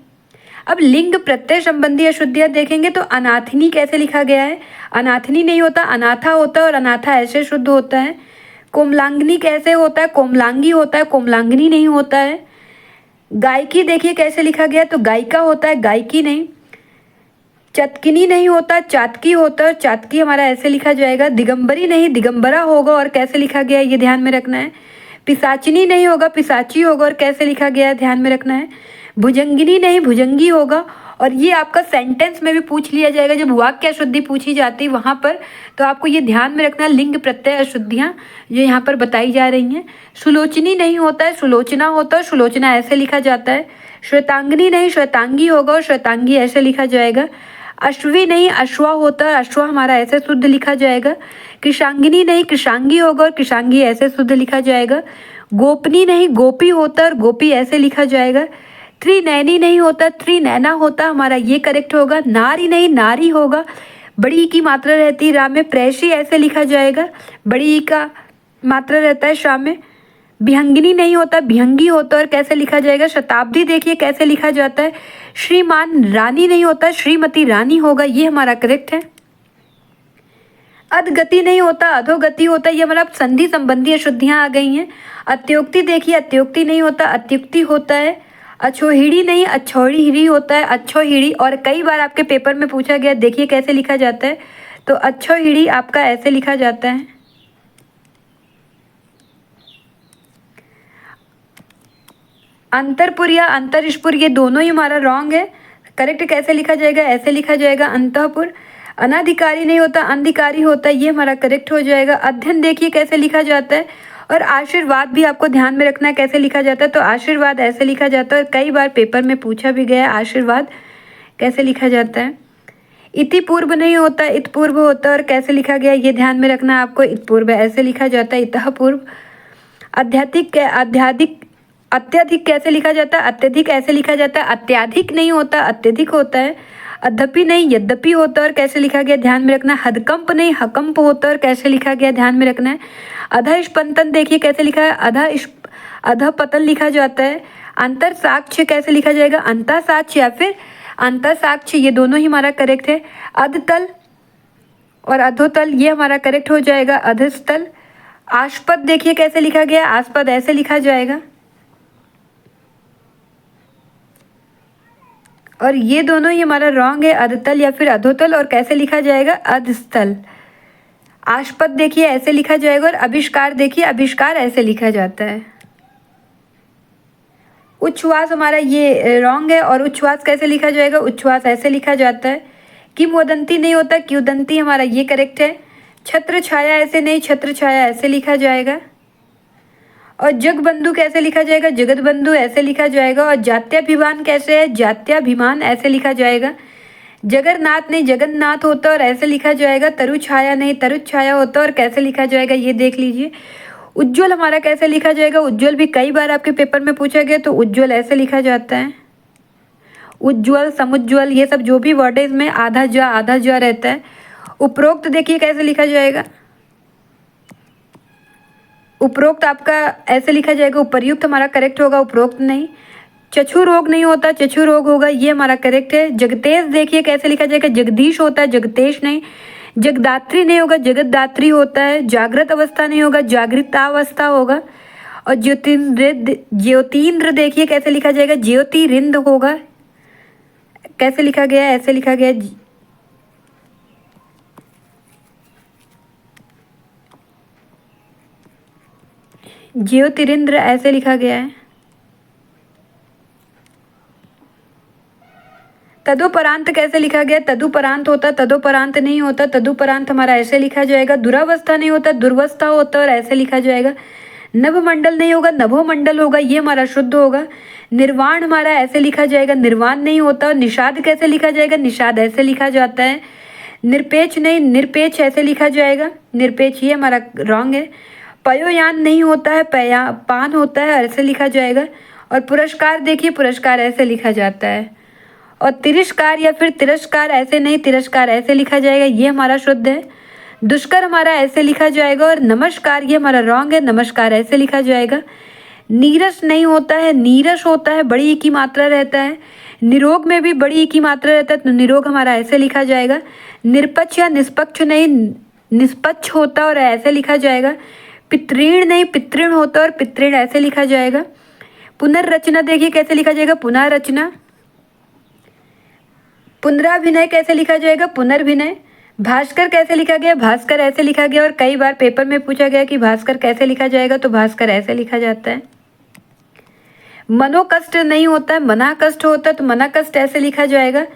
अब लिंग प्रत्यय संबंधी अशुद्धियाँ देखेंगे तो अनाथिनी कैसे लिखा गया है। अनाथिनी नहीं होता, अनाथा होता है, और अनाथा ऐसे शुद्ध होता है। कोमलांगिनी कैसे होता है, कोमलांगी होता है, कोमलांगिनी नहीं होता है। गायकी देखिए कैसे लिखा गया, तो गायिका होता है, गायकी नहीं। चतकिनी नहीं होता, चातकी होता है, और चातकी हमारा ऐसे लिखा जाएगा। दिगंबरी नहीं, दिगंबरा होगा, और कैसे लिखा गया है ये ध्यान में रखना है। पिशाचिनी नहीं होगा, पिशाची होगा, और कैसे लिखा गया है ध्यान में रखना है। भुजंगिनी नहीं, भुजंगी होगा। और ये आपका सेंटेंस में भी पूछ लिया जाएगा, जब वाक्य अशुद्धि पूछी जाती है वहाँ पर, तो आपको ये ध्यान में रखना लिंग प्रत्यय अशुद्धियाँ जो यहाँ पर बताई जा रही हैं। सुलोचनी नहीं होता है, सुलोचना होता है, सुलोचना ऐसे लिखा जाता है। श्वेतांगिनी नहीं, श्वेतांगी होगा, और श्वेतांगी ऐसे लिखा जाएगा। अश्वी नहीं, अश्वा होता है, अश्वा हमारा ऐसे शुद्ध लिखा जाएगा। कृषांगिनी नहीं, कृषांगी होगा, और कृषांगी ऐसे शुद्ध लिखा जाएगा। गोपनी नहीं, गोपी होता है, और गोपी ऐसे लिखा जाएगा। त्रिनैनी नहीं होता, त्रिनैना होता, हमारा ये करेक्ट होगा। नारी नहीं, नारी होगा, बड़ी की मात्रा रहती है राम में। प्रेषी ऐसे लिखा जाएगा, बड़ी का मात्रा रहता है शाम में। विहंगिनी नहीं होता, विहंगी होता, और कैसे लिखा जाएगा। शताब्दी देखिए कैसे लिखा जाता है। श्रीमान रानी नहीं होता, श्रीमती रानी होगा, ये हमारा करेक्ट है। अधगति नहीं होता, अधोगति होता है, ये हमारा संधि संबंधी अशुद्धियाँ आ गई हैं। अत्योक्ति देखिए, अत्योक्ति नहीं होता, अत्युक्ति होता है। अछोहिड़ी नहीं, अछोहिड़ी होता है, अछोहिड़ी। और कई बार आपके पेपर में पूछा गया, देखिए कैसे लिखा जाता है, तो अछोहिड़ी आपका ऐसे लिखा जाता है। अंतरपुर या अंतरिशपुर ये दोनों ही हमारा रॉन्ग है। करेक्ट कैसे लिखा जाएगा, ऐसे लिखा जाएगा अंतःपुर। अनाधिकारी नहीं होता, अनधिकारी होता है, ये हमारा करेक्ट हो जाएगा। अध्ययन देखिए कैसे लिखा जाता है। और आशीर्वाद भी आपको ध्यान में रखना है कैसे लिखा जाता है, तो आशीर्वाद ऐसे लिखा जाता है। और कई बार पेपर में पूछा भी गया आशीर्वाद कैसे लिखा जाता है। इति पूर्व नहीं होता, इत पूर्व होता है, और कैसे लिखा गया ये ध्यान में रखना है आपको। इत पूर्व ऐसे लिखा जाता है, इतः पूर्व। अत्याधिक अत्यधिक कैसे लिखा जाता है, अत्यधिक ऐसे लिखा जाता है। अत्याधिक नहीं होता, अत्यधिक होता है। अद्यपि नहीं, यद्यपि होता है, और कैसे लिखा गया ध्यान में रखना है। हदकंप नहीं, हकंप होता है, और कैसे लिखा गया ध्यान में रखना है। अधस्पंदन देखिए कैसे लिखा है, अधपतन लिखा जाता है। अंतर साक्ष्य कैसे लिखा जाएगा, अंतर साक्ष्य या फिर अंतर साक्ष्य, ये दोनों ही हमारा करेक्ट है। अधतल और अधोतल ये हमारा करेक्ट हो जाएगा, अधस्तल। आस्पद देखिए कैसे लिखा गया, आस्पद ऐसे लिखा जाएगा। और ये दोनों ही हमारा रॉन्ग है, अधतल या फिर अधोतल, और कैसे लिखा जाएगा, अधस्थल। आस्पद देखिए ऐसे लिखा जाएगा, और आविष्कार देखिए, आविष्कार ऐसे लिखा जाता है। उच्छ्वास हमारा ये रॉन्ग है, और उच्छ्वास कैसे लिखा जाएगा, उच्छ्वास ऐसे लिखा जाता है। किंवदंती नहीं होता, किंवदंती हमारा ये करेक्ट है। छत्र छाया ऐसे नहीं, छत्र छाया ऐसे लिखा जाएगा। और जगबंधु कैसे लिखा जाएगा? जगत बंधु ऐसे लिखा जाएगा। और जात्याभिमान कैसे है? जात्याभिमान ऐसे लिखा जाएगा। जगन्नाथ नहीं जगन्नाथ होता और ऐसे लिखा जाएगा। तरु छाया नहीं तरु छाया होता और कैसे लिखा जाएगा ये देख लीजिए। उज्ज्वल हमारा कैसे लिखा जाएगा? उज्ज्वल भी कई बार आपके पेपर में पूछा गया, तो उज्ज्वल ऐसे लिखा जाता है। उज्ज्वल, समुज्ज्वल, ये सब जो भी वर्ड है इसमें आधा जा रहता है। उपरोक्त देखिए कैसे लिखा जाएगा। उपरोक्त आपका ऐसे लिखा जाएगा। उपर्युक्त हमारा करेक्ट होगा, उपरोक्त नहीं। चक्षु रोग नहीं होता, चक्षु रोग होगा, ये हमारा करेक्ट है। जगतेश देखिए कैसे लिखा जाएगा। जगदीश होता है, जगतेश नहीं। जगदात्री नहीं होगा, जगतदात्री होता है। जागृत अवस्था नहीं होगा, जागृतावस्था होगा। और ज्योतिन्द्र देखिए कैसे लिखा जाएगा। ज्योतिरिंद होगा। कैसे लिखा गया? ऐसे लिखा गया। ज्योतिरिंद्र ऐसे लिखा गया है। तदुपरांत कैसे लिखा गया? तदुपरांत होता, तदुपरांत नहीं होता। तदुपरांत हमारा ऐसे लिखा जाएगा। दुरावस्था नहीं होता, दुर्वस्था होता और ऐसे लिखा जाएगा। नभमंडल नहीं होगा, नभोमंडल होगा, ये हमारा शुद्ध होगा। निर्वाण हमारा ऐसे लिखा जाएगा। निर्वाण नहीं होता। और निषाद कैसे लिखा जाएगा? निषाद ऐसे लिखा जाता है। निरपेक्ष नहीं, निरपेक्ष ऐसे लिखा जाएगा। निरपेक्ष ये हमारा रॉन्ग है। पयोयान नहीं होता है, पान होता है, ऐसे लिखा जाएगा। और पुरस्कार देखिए, पुरस्कार ऐसे लिखा जाता है। और तिरस्कार या फिर तिरस्कार ऐसे नहीं, तिरस्कार ऐसे लिखा जाएगा, ये हमारा शुद्ध है। दुष्कर हमारा ऐसे लिखा जाएगा। और नमस्कार ये हमारा रॉन्ग है, नमस्कार ऐसे लिखा जाएगा। नीरस नहीं होता है, नीरस होता है, बड़ी ई की मात्रा रहता है। निरोग में भी बड़ी ई की मात्रा रहता है, तो निरोग हमारा ऐसे लिखा जाएगा। निरपक्ष या निष्पक्ष नहीं, निष्पक्ष होता और ऐसे लिखा जाएगा। पितृण नहीं, पितृण होता और पितृण ऐसे लिखा जाएगा। पुनर्रचना देखिए कैसे लिखा जाएगा। पुनर्रचना। पुनराभिनय कैसे लिखा जाएगा? पुनर्भिनय। भास्कर कैसे लिखा गया? भास्कर ऐसे लिखा गया। और कई बार पेपर में पूछा गया कि भास्कर कैसे लिखा जाएगा, तो भास्कर ऐसे लिखा जाता है। मनोकष्ट नहीं होता है, मनाकष्ट होता है, तो मनाकष्ट ऐसे लिखा जाएगा।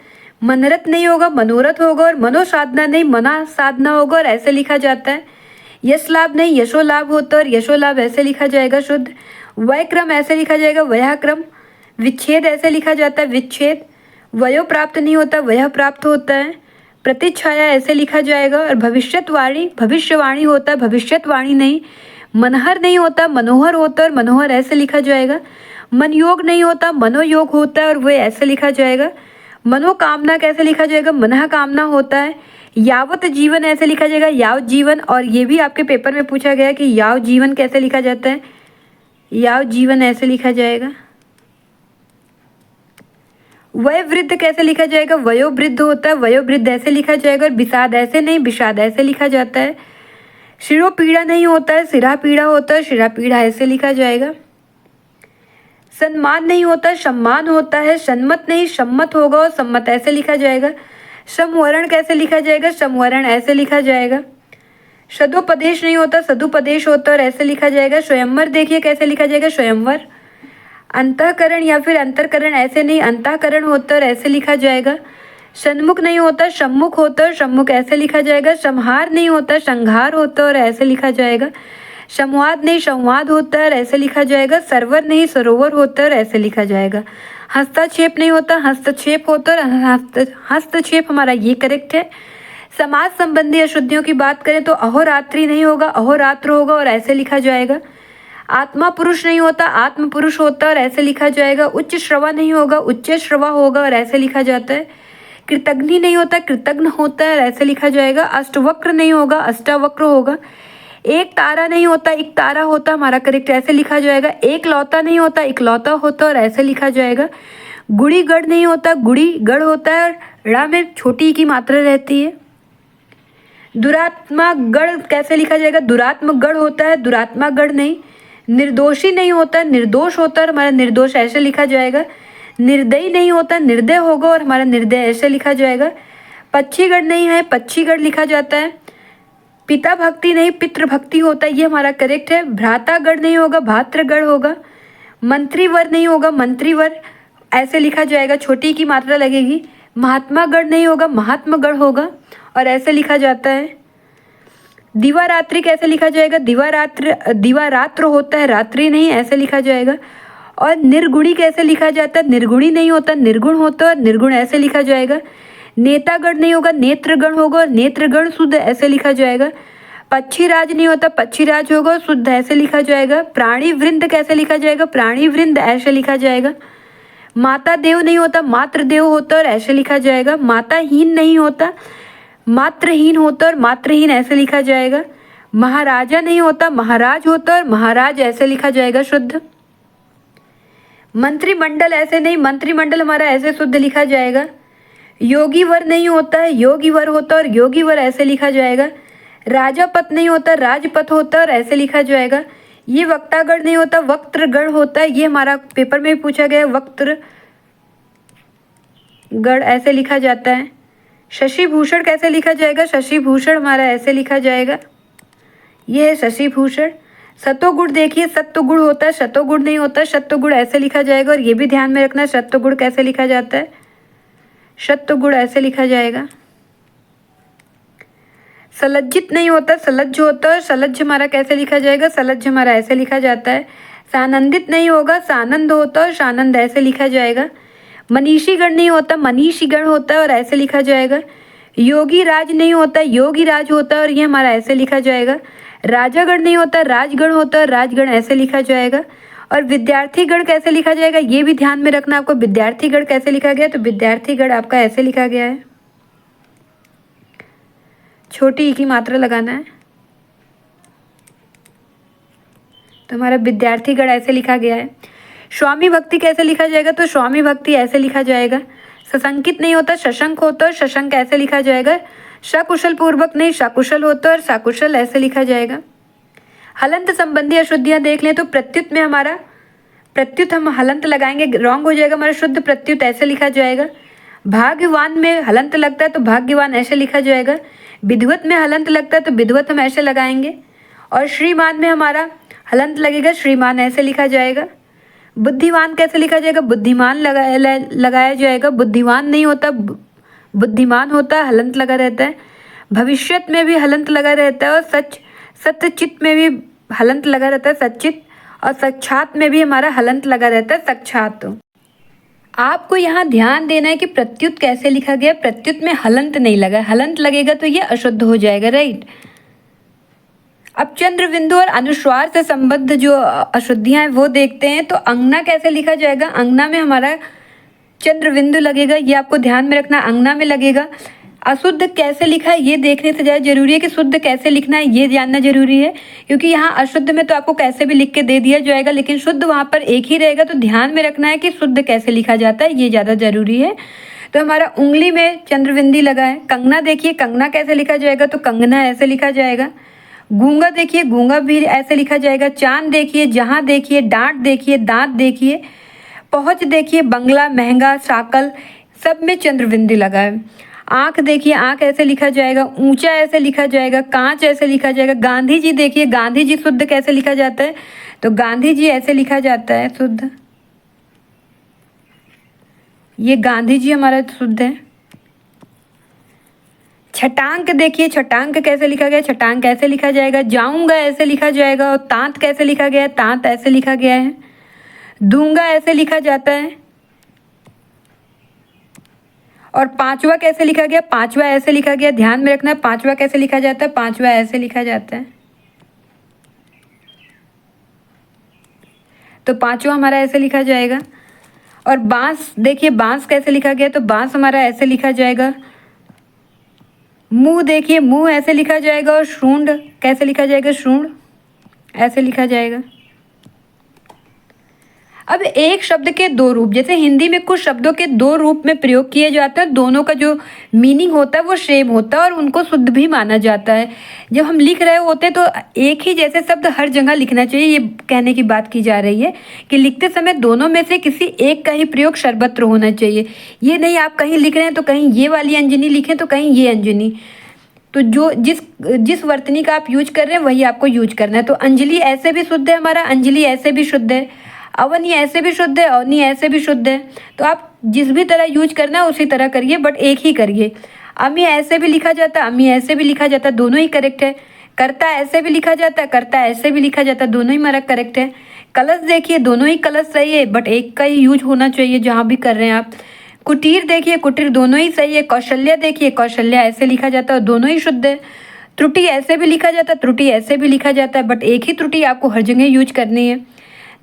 मनरत नहीं होगा, मनोरथ होगा। और मनोसाधना नहीं, मना साधना होगा और ऐसे लिखा जाता है। यश लाभ नहीं, यशो लाभ होता है और यशो लाभ ऐसे लिखा जाएगा शुद्ध। वय क्रम ऐसे लिखा जाएगा, वया क्रम। विच्छेद ऐसे लिखा जाता है, विच्छेद। वयो प्राप्त नहीं होता, वह प्राप्त होता है। प्रतिछाया ऐसे लिखा जाएगा। और भविष्यवाणी, भविष्यवाणी होता है, भविष्यवाणी नहीं। मनहर नहीं होता, मनोहर होता है और मनोहर ऐसे लिखा जाएगा। मनयोग नहीं होता, मनोयोग होता है और वह ऐसे लिखा जाएगा। मनोकामना कैसे लिखा जाएगा? मनः कामना होता है। यावत जीवन ऐसे लिखा जाएगा, याव जीवन। और ये भी आपके पेपर में पूछा गया कि याव जीवन कैसे लिखा जाता है? याव जीवन ऐसे लिखा जाएगा। वयोवृद्ध कैसे लिखा जाएगा? वयोवृद्ध होता है, वयोवृद्ध ऐसे लिखा जाएगा। और विषाद ऐसे नहीं, विषाद ऐसे लिखा जाता है। शिरोपीड़ा नहीं होता है, सिरा पीड़ा होता है, शिरा पीड़ा ऐसे लिखा जाएगा। सम्मान नहीं होता, सम्मान होता है। सम्मत नहीं, सम्मत होगा और सम्मत ऐसे लिखा जाएगा। समवरण कैसे लिखा जाएगा? समवरण ऐसे लिखा जाएगा। सदुपदेश नहीं होता, सदुपदेश होता और ऐसे लिखा जाएगा। स्वयंवर देखिए कैसे लिखा जाएगा, स्वयंवर। अंतःकरण या फिर अंतरकरण ऐसे नहीं, अंतःकरण होता और ऐसे लिखा जाएगा। सन्मुख नहीं होता, सम्मुख होता और सम्मुख ऐसे लिखा जाएगा। संहार नहीं होता, संहार होता और ऐसे लिखा जाएगा। संवाद नहीं, संवाद होता है और ऐसे लिखा जाएगा। सरवर नहीं, सरोवर होता है और ऐसे लिखा जाएगा। हस्तक्षेप नहीं होता, हस्तक्षेप होता और हस्तक्षेप हमारा ये करेक्ट है। समाज संबंधी अशुद्धियों की बात करें तो अहोरात्रि नहीं होगा, अहोरात्र होगा और ऐसे लिखा जाएगा। आत्मा पुरुष नहीं होता, आत्म पुरुष होता और ऐसे लिखा जाएगा। उच्च श्रवा नहीं होगा, उच्च श्रवा होगा और ऐसे लिखा जाता है। कृतघ्नि नहीं होता, कृतघ्न होता है और ऐसे लिखा जाएगा। अष्टवक्र नहीं होगा, अष्टावक्र होगा। एक तारा नहीं होता, एक तारा होता, हमारा करेक्ट ऐसे लिखा जाएगा। एक लौता नहीं होता, एक लौता होता और ऐसे लिखा जाएगा। गुड़ी गढ़ नहीं होता, गुड़ी गढ़ होता है और ड़ा में छोटी की मात्रा रहती है। दुरात्मा गढ़ कैसे लिखा जाएगा? दुरात्म गढ़ होता है, दुरात्मा गढ़ नहीं। निर्दोषी नहीं होता, निर्दोष होता है और हमारा निर्दोष ऐसे लिखा जाएगा। निर्दयी नहीं होता, निर्दय होगा और हमारा निर्दय ऐसे लिखा जाएगा। पक्षीगढ़ नहीं है, पक्षीगढ़ लिखा जाता है। पिता भक्ति नहीं, पितृ भक्ति होता है, ये हमारा करेक्ट है। भ्रातागढ़ नहीं होगा, भातृगढ़ होगा। मंत्रीवर नहीं होगा, मंत्रीवर ऐसे लिखा जाएगा, छोटी की मात्रा लगेगी। महात्मागढ़ नहीं होगा, महात्मगढ़ होगा और ऐसे लिखा जाता है। दिवारात्रि कैसे लिखा जाएगा? दिवारात्र होता है, रात्रि नहीं, ऐसे लिखा जाएगा। और निर्गुणी कैसे लिखा जाता है? निर्गुणी नहीं होता, निर्गुण होता है, निर्गुण ऐसे लिखा जाएगा। नेतागण नहीं होगा, नेत्रगण होगा, और नेत्रगण शुद्ध ऐसे लिखा जाएगा। पक्षीराज नहीं होता, पक्षीराज होगा, शुद्ध ऐसे लिखा जाएगा। प्राणी वृंद कैसे लिखा जाएगा? प्राणी वृंद ऐसे लिखा जाएगा। माता देव नहीं होता, मात्र देव होता और ऐसे लिखा जाएगा। माताहीन नहीं होता, मात्रहीन होता और मात्रहीन ऐसे लिखा जाएगा। महाराजा नहीं होता, महाराज होता और महाराज ऐसे लिखा जाएगा शुद्ध। मंत्रिमंडल ऐसे नहीं, मंत्रिमंडल हमारा ऐसे शुद्ध लिखा जाएगा। योगी वर नहीं होता है, योगी वर होता और योगी वर ऐसे लिखा जाएगा। राजापत नहीं होता, राजपथ होता और ऐसे लिखा जाएगा। ये वक्तागण नहीं होता, वक्त्रगण होता है, ये हमारा पेपर में भी पूछा गया, वक्त्रगण ऐसे लिखा जाता है। शशि भूषण कैसे लिखा जाएगा? शशि भूषण हमारा ऐसे लिखा जाएगा, ये है शशि भूषण। सतोगुण देखिए, सत्वगुण होता है, शतोगुण नहीं होता, शतोगुण ऐसे लिखा जाएगा। और ये भी ध्यान में रखना, शतोगुण कैसे लिखा जाता है? शतोगुण ऐसे लिखा जाएगा। सलज्जित नहीं होता, सलज्ज होता है, सलज्ज हमारा कैसे लिखा जाएगा? सलज्ज हमारा ऐसे लिखा जाता है। सानंदित नहीं होगा, सानंद होता है और सानंद ऐसे लिखा जाएगा। मनीषीगण नहीं होता, मनीषीगण होता है और ऐसे लिखा जाएगा। योगी राज नहीं होता, योगी राज होता है और ये हमारा ऐसे लिखा जाएगा। राजागण नहीं होता, राजगण होता है, राजगण ऐसे लिखा जाएगा। और विद्यार्थीगण कैसे लिखा जाएगा? ये भी ध्यान में रखना आपको, विद्यार्थीगण कैसे लिखा गया? तो विद्यार्थीगण आपका ऐसे लिखा गया है, छोटी ई की मात्रा लगाना है। तो हमारा विद्यार्थीगण ऐसे लिखा गया है। स्वामी भक्ति कैसे लिखा जाएगा? तो स्वामी भक्ति ऐसे लिखा जाएगा। सशंकित नहीं होता, शशंक होता और शशंक ऐसे लिखा जाएगा। सकुशल पूर्वक नहीं, सकुशल होता और सकुशल ऐसे लिखा जाएगा। हलंत संबंधी अशुद्धियां देख लें तो प्रत्युत में हमारा प्रत्युत हम हलंत लगाएंगे, रॉन्ग हो जाएगा हमारा, शुद्ध प्रत्युत ऐसे लिखा जाएगा। भाग्यवान में हलंत लगता है तो भाग्यवान ऐसे लिखा जाएगा। विधिवत में हलंत लगता है तो विधिवत हम ऐसे लगाएंगे। और श्रीमान में हमारा हलंत लगेगा, श्रीमान ऐसे लिखा जाएगा। बुद्धिमान कैसे लिखा जाएगा? बुद्धिमान लगाया जाएगा। बुद्धिमान नहीं होता, बुद्धिमान होता है, हलंत लगा रहता है। भविष्यत में भी हलंत लगा रहता है। और सत्यचित में भी हलंत लगा रहता है, सच्चित। और साक्षात में भी हमारा हलंत लगा रहता है, साक्षात। आपको यहाँ ध्यान देना है कि प्रत्युत कैसे लिखा गया। प्रत्युत में हलंत नहीं लगा, हलंत लगेगा तो ये अशुद्ध हो जाएगा, राइट। अब चंद्र बिंदु और अनुस्वार से संबद्ध जो अशुद्धियां हैं वो देखते हैं। तो अंगना कैसे लिखा जाएगा? अंगना में हमारा चंद्र बिंदु लगेगा, ये आपको ध्यान में रखना, अंगना में लगेगा। अशुद्ध कैसे लिखा है ये देखने से ज़्यादा जरूरी है कि शुद्ध कैसे लिखना है ये जानना जरूरी है। क्योंकि यहाँ अशुद्ध में तो आपको कैसे भी लिख के दे दिया जाएगा, लेकिन शुद्ध वहाँ पर एक ही रहेगा। तो ध्यान में रखना है कि शुद्ध कैसे लिखा जाता है, ये ज़्यादा जरूरी है। तो हमारा उंगली में चंद्रबिंदी लगा है। कंगना देखिए, कंगना कैसे लिखा जाएगा? तो कंगना ऐसे लिखा जाएगा। गूंगा देखिए, गूंगा भी ऐसे लिखा जाएगा। चांद देखिए, जहाँ देखिए, डांट देखिए, दांत देखिए, पहुँच देखिए, बंगला, महंगा, साकल, सब में चंद्रबिंदी लगा है। आँख देखिए, आँख ऐसे लिखा जाएगा। ऊंचा ऐसे लिखा जाएगा। कांच ऐसे लिखा जाएगा। गांधी जी देखिए, गांधी जी शुद्ध कैसे लिखा जाता है? तो गांधी जी ऐसे लिखा जाता है शुद्ध, ये गांधी जी हमारा शुद्ध है। छटांक देखिए, छटांक कैसे लिखा गया? छटांक ऐसे लिखा जाएगा। जाऊंगा ऐसे लिखा जाएगा। और तांत कैसे लिखा गया है? तांत ऐसे लिखा गया है। दूंगा ऐसे लिखा जाता है। और पांचवा कैसे लिखा गया? पांचवा ऐसे लिखा गया, ध्यान में रखना है। पांचवा कैसे लिखा जाता है? पांचवा ऐसे लिखा जाता है। तो पांचवा हमारा ऐसे लिखा जाएगा। और बांस देखिए, बांस कैसे लिखा गया? तो बांस हमारा ऐसे लिखा जाएगा। मुंह देखिए, मुंह ऐसे लिखा जाएगा। और शूंड कैसे लिखा जाएगा? शूंड ऐसे लिखा जाएगा। अब एक शब्द के दो रूप, जैसे हिंदी में कुछ शब्दों के दो रूप में प्रयोग किए जाते हैं, दोनों का जो मीनिंग होता है वो सेम होता है और उनको शुद्ध भी माना जाता है। जब हम लिख रहे होते हैं तो एक ही जैसे शब्द हर जगह लिखना चाहिए, ये कहने की बात की जा रही है कि लिखते समय दोनों में से किसी एक का ही प्रयोग सर्वत्र होना चाहिए। ये नहीं आप कहीं लिख रहे हैं तो कहीं ये वाली अंजनी लिखें तो कहीं ये अंजनी, तो जो जिस वर्तनी का आप यूज कर रहे हैं वही आपको यूज करना है। तो अंजलि ऐसे भी शुद्ध है हमारा, अंजलि ऐसे भी शुद्ध है, अवनी ऐसे भी शुद्ध है, अवनी ऐसे भी शुद्ध है। तो आप जिस भी तरह यूज करना है उसी तरह करिए, बट एक ही करिए। अमी ऐसे भी लिखा जाता है, अमी ऐसे भी लिखा जाता है, दोनों ही करेक्ट है। करता ऐसे भी लिखा जाता है, करता ऐसे भी लिखा जाता है, दोनों ही हमारा करेक्ट है। कलश देखिए, दोनों ही कलश सही है, बट एक का ही यूज होना चाहिए जहाँ भी कर रहे हैं आप। कुटीर देखिए, कुटीर दोनों ही सही है। कौशल्या देखिए, कौशल्या ऐसे लिखा जाता है, दोनों ही शुद्ध है। त्रुटि ऐसे भी लिखा जाता है, त्रुटि ऐसे भी लिखा जाता है, बट एक ही त्रुटि आपको हर जगह यूज करनी है।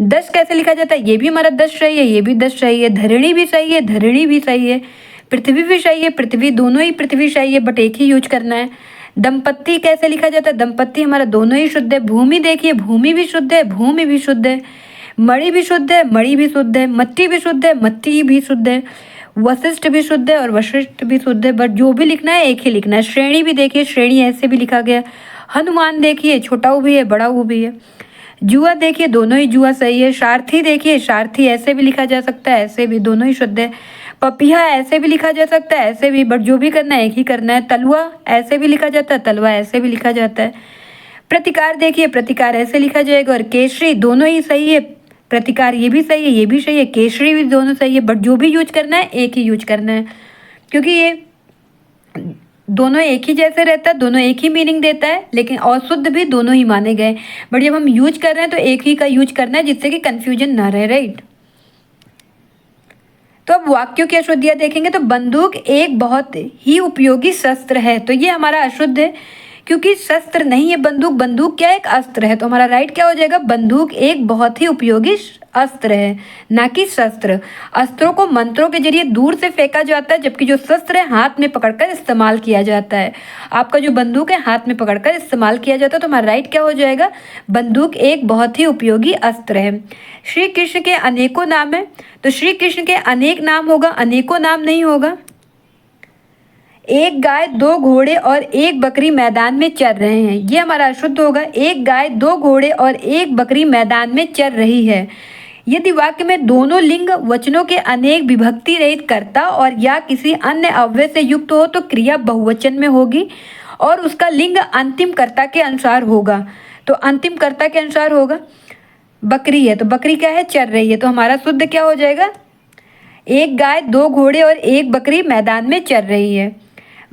दश कैसे लिखा जाता है, ये भी हमारा दश सही है, ये भी दश सही है। धरणी भी सही है, धरणी भी सही है। पृथ्वी भी सही है, पृथ्वी, दोनों ही पृथ्वी सही है, बट एक ही यूज करना है। दंपत्ति कैसे लिखा जाता है, दंपत्ति हमारा दोनों ही शुद्ध है। भूमि देखिए, भूमि भी शुद्ध है, भूमि भी शुद्ध है। मणि भी शुद्ध है, मणि भी शुद्ध है। मट्टी भी शुद्ध है, मट्टी भी शुद्ध है। वशिष्ठ भी शुद्ध है और वशिष्ठ भी शुद्ध है, बट जो भी लिखना है एक ही लिखना है। श्रेणी भी देखिए, श्रेणी ऐसे भी लिखा गया। हनुमान देखिए, छोटा ऊ भी है, बड़ा ऊ भी है। जुआ देखिए, दोनों ही जुआ सही है। सारथी देखिए, सारथी ऐसे भी लिखा जा सकता है, ऐसे भी, दोनों ही शुद्ध है। पपिया ऐसे भी लिखा जा सकता है, ऐसे भी, बट जो भी करना है एक ही करना है। तलवा ऐसे भी लिखा जाता है, तलवा ऐसे भी लिखा जाता है। प्रतिकार देखिए, प्रतिकार ऐसे लिखा जाएगा। और केसरी दोनों ही सही है। प्रतिकार ये भी सही है, ये भी सही है, केसरी भी दोनों सही है, बट जो भी यूज करना है एक ही यूज करना है, क्योंकि ये दोनों एक ही जैसे रहता है, दोनों एक ही मीनिंग देता है, लेकिन अशुद्ध भी दोनों ही माने गए। बट जब हम यूज कर रहे हैं तो एक ही का यूज करना है, जिससे कि कंफ्यूजन ना रहे, राइट। तो अब वाक्यों की अशुद्धियाँ देखेंगे तो बंदूक एक बहुत ही उपयोगी शस्त्र है, तो ये हमारा अशुद्ध है, क्योंकि शस्त्र नहीं है बंदूक। बंदूक क्या है, एक अस्त्र है, तो हमारा राइट क्या हो जाएगा, बंदूक एक बहुत ही उपयोगी अस्त्र है, ना कि शस्त्र। अस्त्रों को मंत्रों के जरिए दूर से फेंका जाता है, जबकि जो शस्त्र है हाथ में पकड़कर इस्तेमाल किया जाता है। आपका जो बंदूक है हाथ में पकड़कर इस्तेमाल किया जाता है, तो हमारा राइट क्या हो जाएगा, बंदूक एक बहुत ही उपयोगी अस्त्र है। श्री कृष्ण के अनेकों नाम है, तो श्री कृष्ण के अनेक नाम होगा, अनेकों नाम नहीं होगा। एक गाय, दो घोड़े और एक बकरी मैदान में चर रहे हैं, ये हमारा अशुद्ध होगा। एक गाय, दो घोड़े और एक बकरी मैदान में चर रही है। यदि वाक्य में दोनों लिंग वचनों के अनेक विभक्ति रहित कर्ता और या किसी अन्य अव्यय से युक्त हो तो क्रिया बहुवचन में होगी और उसका लिंग अंतिम कर्ता के अनुसार होगा। तो अंतिम कर्ता के अनुसार होगा। बकरी है तो बकरी क्या है, चर रही है, तो हमारा शुद्ध क्या हो जाएगा, एक गाय, दो घोड़े और एक बकरी मैदान में चर रही है।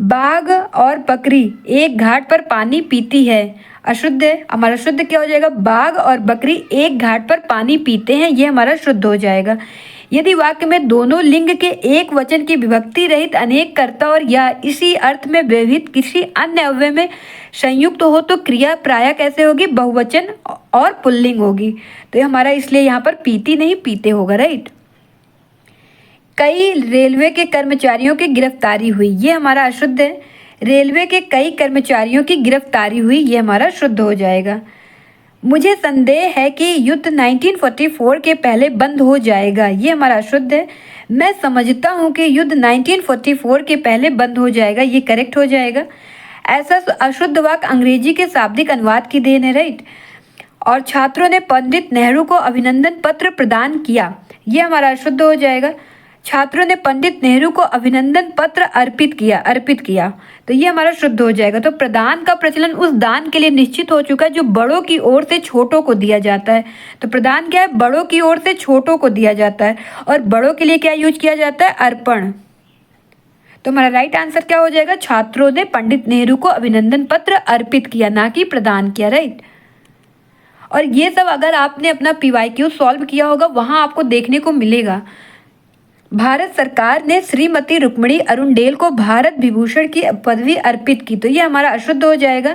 बाघ और बकरी एक घाट पर पानी पीती है, अशुद्ध है, हमारा शुद्ध क्या हो जाएगा, बाघ और बकरी एक घाट पर पानी पीते हैं, ये हमारा शुद्ध हो जाएगा। यदि वाक्य में दोनों लिंग के एक वचन की विभक्ति रहित अनेक कर्ता और या इसी अर्थ में व्यवहित किसी अन्य अव्यय में संयुक्त हो तो क्रिया प्राय कैसे होगी, बहुवचन और पुल्लिंग होगी। तो ये हमारा इसलिए यहाँ पर पीती नहीं पीते होगा, राइट। कई रेलवे के कर्मचारियों की गिरफ्तारी हुई, ये हमारा अशुद्ध है। रेलवे के कई कर्मचारियों की गिरफ्तारी हुई, ये हमारा शुद्ध हो जाएगा। मुझे संदेह है कि युद्ध 1944 के पहले बंद हो जाएगा, ये हमारा अशुद्ध है। मैं समझता हूँ कि युद्ध 1944 के पहले बंद हो जाएगा, ये करेक्ट हो जाएगा। ऐसा अशुद्ध वाक्य अंग्रेजी के शाब्दिक अनुवाद की देन है, राइट। और छात्रों ने पंडित नेहरू को अभिनंदन पत्र प्रदान किया, ये हमारा अशुद्ध हो जाएगा। छात्रों ने पंडित नेहरू को अभिनंदन पत्र अर्पित किया, तो ये हमारा शुद्ध हो जाएगा। तो प्रदान का प्रचलन उस दान के लिए निश्चित हो चुका है जो बड़ों की ओर से छोटों को दिया जाता है। तो प्रदान क्या है, बड़ों की ओर से छोटों को दिया जाता है, और बड़ों के लिए क्या यूज किया जाता है, अर्पण। तो हमारा राइट आंसर क्या हो जाएगा, छात्रों ने पंडित नेहरू को अभिनंदन पत्र अर्पित किया, ना कि प्रदान किया, राइट। और ये सब अगर आपने अपना PYQ सॉल्व किया होगा वहाँ आपको देखने को मिलेगा। भारत सरकार ने श्रीमती रुक्मिणी अरुणडेल को भारत विभूषण की पदवी अर्पित की, तो ये हमारा अशुद्ध हो जाएगा।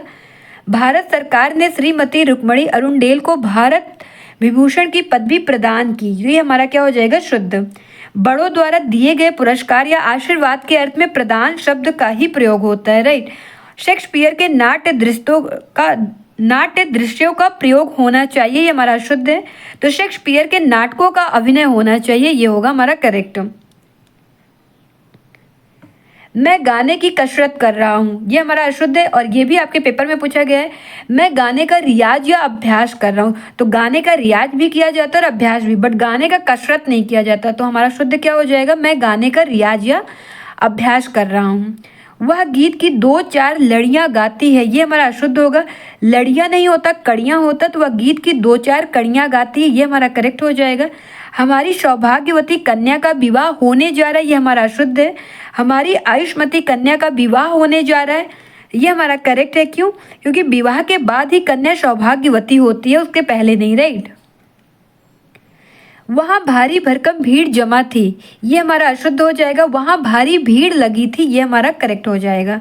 भारत सरकार ने श्रीमती रुक्मिणी अरुणडेल को भारत विभूषण की पदवी प्रदान की, ये हमारा क्या हो जाएगा, शुद्ध। बड़ों द्वारा दिए गए पुरस्कार या आशीर्वाद के अर्थ में प्रदान शब्द का ही प्रयोग होता है, राइट। शेक्सपियर के नाट्य दृश्यों का प्रयोग होना चाहिए, ये हमारा शुद्ध है। तो शेक्सपियर के नाटकों का अभिनय होना चाहिए, ये होगा हमारा करेक्ट। मैं गाने की कसरत कर रहा हूँ, ये हमारा अशुद्ध है, और ये भी आपके पेपर में पूछा गया है। मैं गाने का रियाज या अभ्यास कर रहा हूँ, तो गाने का रियाज भी किया जाता है और अभ्यास भी, बट गाने का कसरत नहीं किया जाता, तो हमारा शुद्ध क्या हो जाएगा, मैं गाने का रियाज या अभ्यास कर रहा हूँ। वह गीत की 2-4 लड़ियाँ गाती है, ये हमारा अशुद्ध होगा। लड़ियाँ नहीं होता, कड़ियाँ होता, तो वह गीत की 2-4 कड़ियाँ गाती है, ये हमारा करेक्ट हो जाएगा। हमारी सौभाग्यवती कन्या का विवाह होने जा रहा है, ये हमारा अशुद्ध है। हमारी आयुष्मती कन्या का विवाह होने जा रहा है, ये हमारा करेक्ट है। क्यों? क्योंकि विवाह के बाद ही कन्या सौभाग्यवती होती है, उसके पहले नहीं, राइट। वहां भारी भरकम भीड़ जमा थी, ये हमारा अशुद्ध हो जाएगा। वहां भारी भीड़ लगी थी, ये हमारा करेक्ट हो जाएगा।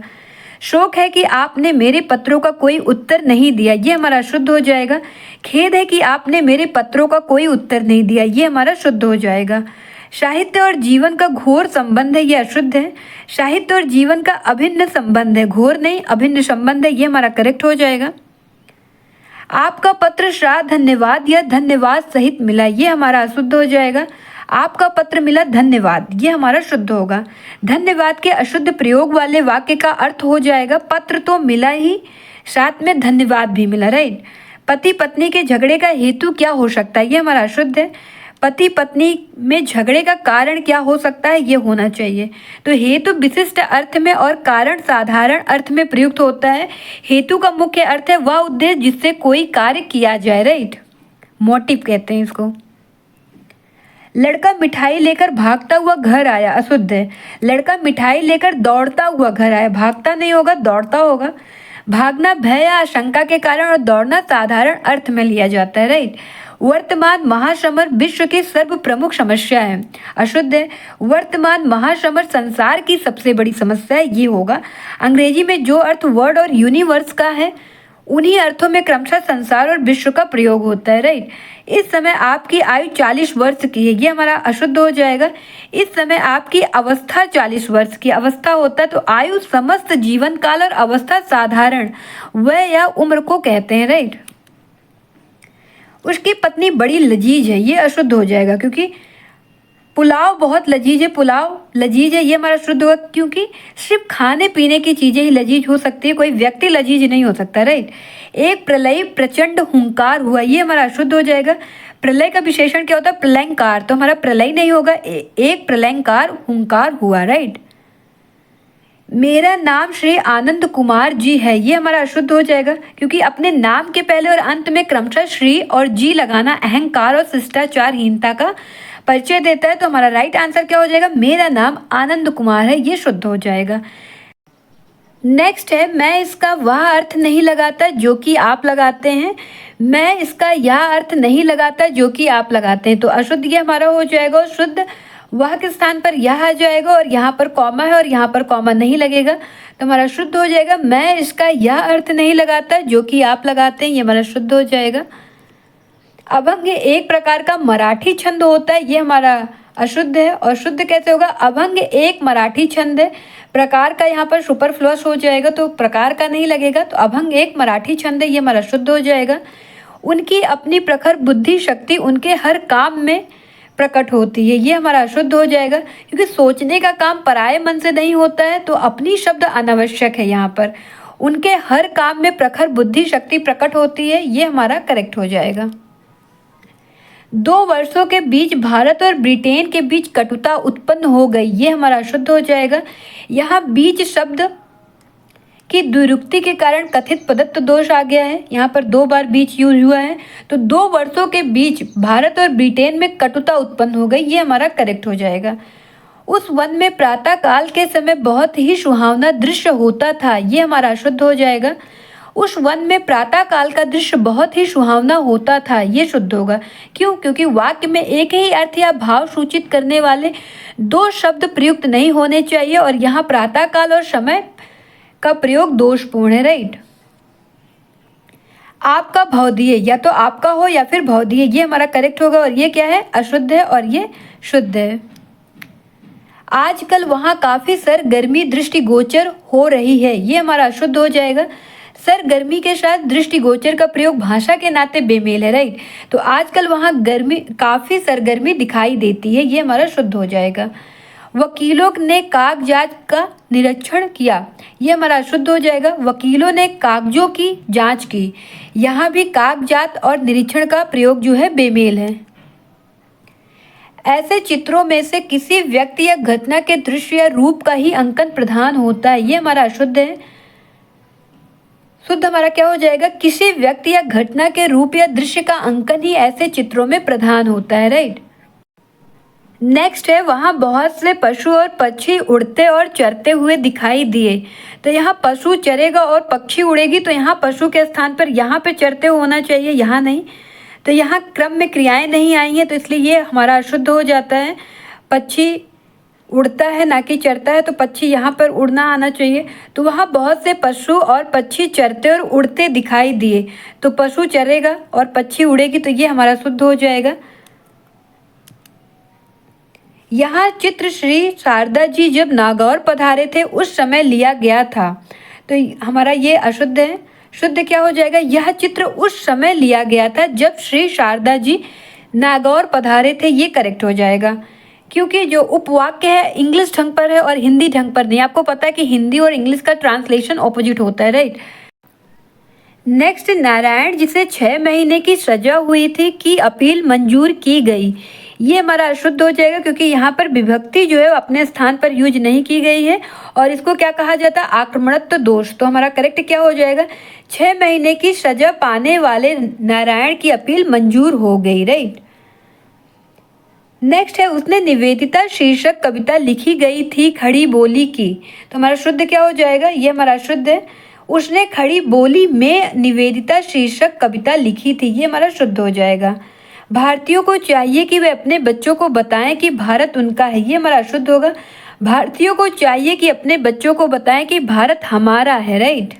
शोक है कि आपने मेरे पत्रों का कोई उत्तर नहीं दिया, ये हमारा शुद्ध हो जाएगा। खेद है कि आपने मेरे पत्रों का कोई उत्तर नहीं दिया, ये हमारा शुद्ध हो जाएगा। साहित्य और जीवन का घोर संबंध है, ये अशुद्ध है। साहित्य और जीवन का अभिन्न संबंध है, घोर नहीं अभिन्न संबंध है, ये हमारा करेक्ट हो जाएगा। आपका पत्र श्राद्ध धन्यवाद या धन्यवाद सहित मिला, ये हमारा अशुद्ध हो जाएगा। आपका पत्र मिला धन्यवाद, ये हमारा शुद्ध होगा। धन्यवाद के अशुद्ध प्रयोग वाले वाक्य का अर्थ हो जाएगा पत्र तो मिला ही, साथ में धन्यवाद भी मिला, राइट। पति पत्नी के झगड़े का हेतु क्या हो सकता है, ये हमारा अशुद्ध है। पति पत्नी में झगड़े का कारण क्या हो सकता है, ये होना चाहिए। तो हेतु विशिष्ट अर्थ में और कारण साधारण अर्थ में प्रयुक्त होता है। हेतु का मुख्य अर्थ है वह उद्देश्य जिससे कोई कार्य किया जाए, राइट। मोटिव कहते हैं इसको। लड़का मिठाई लेकर भागता हुआ घर आया, अशुद्ध है। लड़का मिठाई लेकर दौड़ता हुआ घर आया, भागता नहीं होगा, दौड़ता होगा। भागना भय या आशंका के कारण और दौड़ना साधारण अर्थ में लिया जाता है, राइट। वर्तमान महासमर विश्व की सर्व प्रमुख समस्या है, अशुद्ध है। वर्तमान महासमर संसार की सबसे बड़ी समस्या है, ये होगा। अंग्रेजी में जो अर्थ वर्ड और यूनिवर्स का है उन्हीं अर्थों में क्रमशः संसार और विश्व का प्रयोग होता है, राइट। इस समय आपकी आयु 40 वर्ष की है, ये हमारा अशुद्ध हो जाएगा। इस समय आपकी अवस्था 40 वर्ष की अवस्था होता है, तो आयु समस्त जीवन काल और अवस्था साधारण वय या उम्र को कहते हैं, राइट। उसकी पत्नी बड़ी लजीज है, ये अशुद्ध हो जाएगा क्योंकि पुलाव बहुत लजीज है, पुलाव लजीज है, ये हमारा शुद्ध होगा क्योंकि सिर्फ खाने पीने की चीज़ें ही लजीज हो सकती है, कोई व्यक्ति लजीज नहीं हो सकता, राइट। एक प्रलय प्रचंड हुंकार हुआ, ये हमारा अशुद्ध हो जाएगा। प्रलय का विशेषण क्या होता है? प्रलयंकार, तो हमारा प्रलय नहीं होगा, एक प्रलयंकार हुंकार हुआ, राइट। मेरा नाम श्री आनंद कुमार जी है, ये हमारा अशुद्ध हो जाएगा क्योंकि अपने नाम के पहले और अंत में क्रमशः श्री और जी लगाना अहंकार और शिष्टाचारहीनता का परिचय देता है। तो हमारा राइट आंसर क्या हो जाएगा? मेरा नाम आनंद कुमार है, ये शुद्ध हो जाएगा। नेक्स्ट है, मैं इसका वह अर्थ नहीं लगाता जो कि आप लगाते हैं। मैं इसका यह अर्थ नहीं लगाता जो कि आप लगाते हैं, तो अशुद्ध ये हमारा हो जाएगा। और शुद्ध वह के स्थान पर यह आ जाएगा और यहाँ पर कॉमा है और यहाँ पर कॉमा नहीं लगेगा, तो हमारा शुद्ध हो जाएगा। मैं इसका यह अर्थ नहीं लगाता जो कि आप लगाते हैं, ये हमारा शुद्ध हो जाएगा। अभंग एक प्रकार का मराठी छंद होता है, ये हमारा अशुद्ध है। और शुद्ध कैसे होगा? अभंग एक मराठी छंद है, प्रकार का यहाँ पर सुपरफ्लुअस हो जाएगा, तो प्रकार का नहीं लगेगा, तो अभंग एक मराठी छंद है, ये हमारा शुद्ध हो जाएगा। उनकी अपनी प्रखर बुद्धि शक्ति उनके हर काम में प्रकट होती है, ये हमारा अशुद्ध हो जाएगा क्योंकि सोचने का काम पराये मन से नहीं होता है, तो अपनी शब्द अनावश्यक है यहाँ पर। उनके हर काम में प्रखर बुद्धि शक्ति प्रकट होती है, ये हमारा करेक्ट हो जाएगा। 2 वर्षों के बीच भारत और ब्रिटेन के बीच कटुता उत्पन्न हो गई, ये हमारा अशुद्ध हो जाएगा। यहाँ बीच शब्द की द्विरुक्ति के कारण कथित पदत्व दोष आ गया है, यहाँ पर 2 बार बीच यूज हुआ है, तो 2 वर्षों के बीच भारत और ब्रिटेन में कटुता उत्पन्न हो गई, ये हमारा करेक्ट हो जाएगा। उस वन में प्रातः काल के समय बहुत ही सुहावना दृश्य होता था, ये हमारा अशुद्ध हो जाएगा। उस वन में प्रातः काल का दृश्य बहुत ही सुहावना होता था, ये शुद्ध होगा। क्यों? क्योंकि वाक्य में एक ही अर्थ या भाव सूचित करने वाले 2 शब्द प्रयुक्त नहीं होने चाहिए, और यहाँ प्रातः काल और समय का प्रयोग दोषपूर्ण है, राइट। आपका भौदीय, या तो आपका हो या फिर भौदीय, ये हमारा करेक्ट होगा। और ये क्या है? अशुद्ध है और ये शुद्ध है। आजकल वहाँ काफ़ी सरगर्मी दृष्टिगोचर हो रही है, ये हमारा अशुद्ध हो जाएगा। सरगर्मी के साथ दृष्टिगोचर का प्रयोग भाषा के नाते बेमेल है, राइट। तो आजकल वहाँ काफ़ी सरगर्मी दिखाई देती है, ये हमारा शुद्ध हो जाएगा। वकीलों ने कागजात का निरीक्षण किया, ये हमारा अशुद्ध हो जाएगा। वकीलों ने कागजों की जांच की, यहाँ भी कागजात और निरीक्षण का प्रयोग जो है बेमेल है। ऐसे चित्रों में से किसी व्यक्ति या घटना के दृश्य या रूप का ही अंकन प्रधान होता है, ये हमारा अशुद्ध है। शुद्ध हमारा क्या हो जाएगा? किसी व्यक्ति या घटना के रूप या दृश्य का अंकन ही ऐसे चित्रों में प्रधान होता है, राइट। नेक्स्ट है वहाँ बहुत से पशु और पक्षी उड़ते और चरते हुए दिखाई दिए। तो यहाँ पशु चरेगा और पक्षी उड़ेगी, तो यहाँ पशु के स्थान पर यहाँ पे चरते होना चाहिए, यहाँ नहीं। तो यहाँ क्रम में क्रियाएं नहीं आई हैं, तो इसलिए ये हमारा अशुद्ध हो जाता है। पक्षी उड़ता है ना कि चरता है, तो पक्षी यहाँ पर उड़ना आना चाहिए। तो वहाँ बहुत से पशु और पक्षी चरते और उड़ते दिखाई दिए, तो पशु चरेगा और पक्षी उड़ेगी, तो ये हमारा शुद्ध हो जाएगा। यहाँ चित्र श्री शारदा जी जब नागौर पधारे थे उस समय लिया गया था, तो हमारा ये अशुद्ध है। शुद्ध क्या हो जाएगा, यह चित्र उस समय लिया गया था जब श्री शारदा जी नागौर पधारे थे, ये करेक्ट हो जाएगा। क्योंकि जो उपवाक्य है इंग्लिश ढंग पर है और हिंदी ढंग पर नहीं। आपको पता है कि हिंदी और इंग्लिश का ट्रांसलेशन ऑपोजिट होता है, राइट। नेक्स्ट, नारायण जिसे 6 महीने की सजा हुई थी की अपील मंजूर की गई, ये हमारा अशुद्ध हो जाएगा क्योंकि यहाँ पर विभक्ति जो है अपने स्थान पर यूज नहीं की गई है और इसको क्या कहा जाता है, आक्रमणत्व दोष। तो हमारा करेक्ट क्या हो जाएगा, 6 महीने की सजा पाने वाले नारायण की अपील मंजूर हो गई, राइट। नेक्स्ट है उसने निवेदिता शीर्षक कविता लिखी गई थी खड़ी बोली की, तो हमारा शुद्ध क्या हो जाएगा, ये हमारा शुद्ध है। उसने खड़ी बोली में निवेदिता शीर्षक कविता लिखी थी, ये हमारा शुद्ध हो जाएगा। भारतीयों को चाहिए कि वे अपने बच्चों को बताएं कि भारत उनका है, ये हमारा अशुद्ध होगा। भारतीयों को चाहिए कि अपने बच्चों को बताएं कि भारत हमारा है, राइट।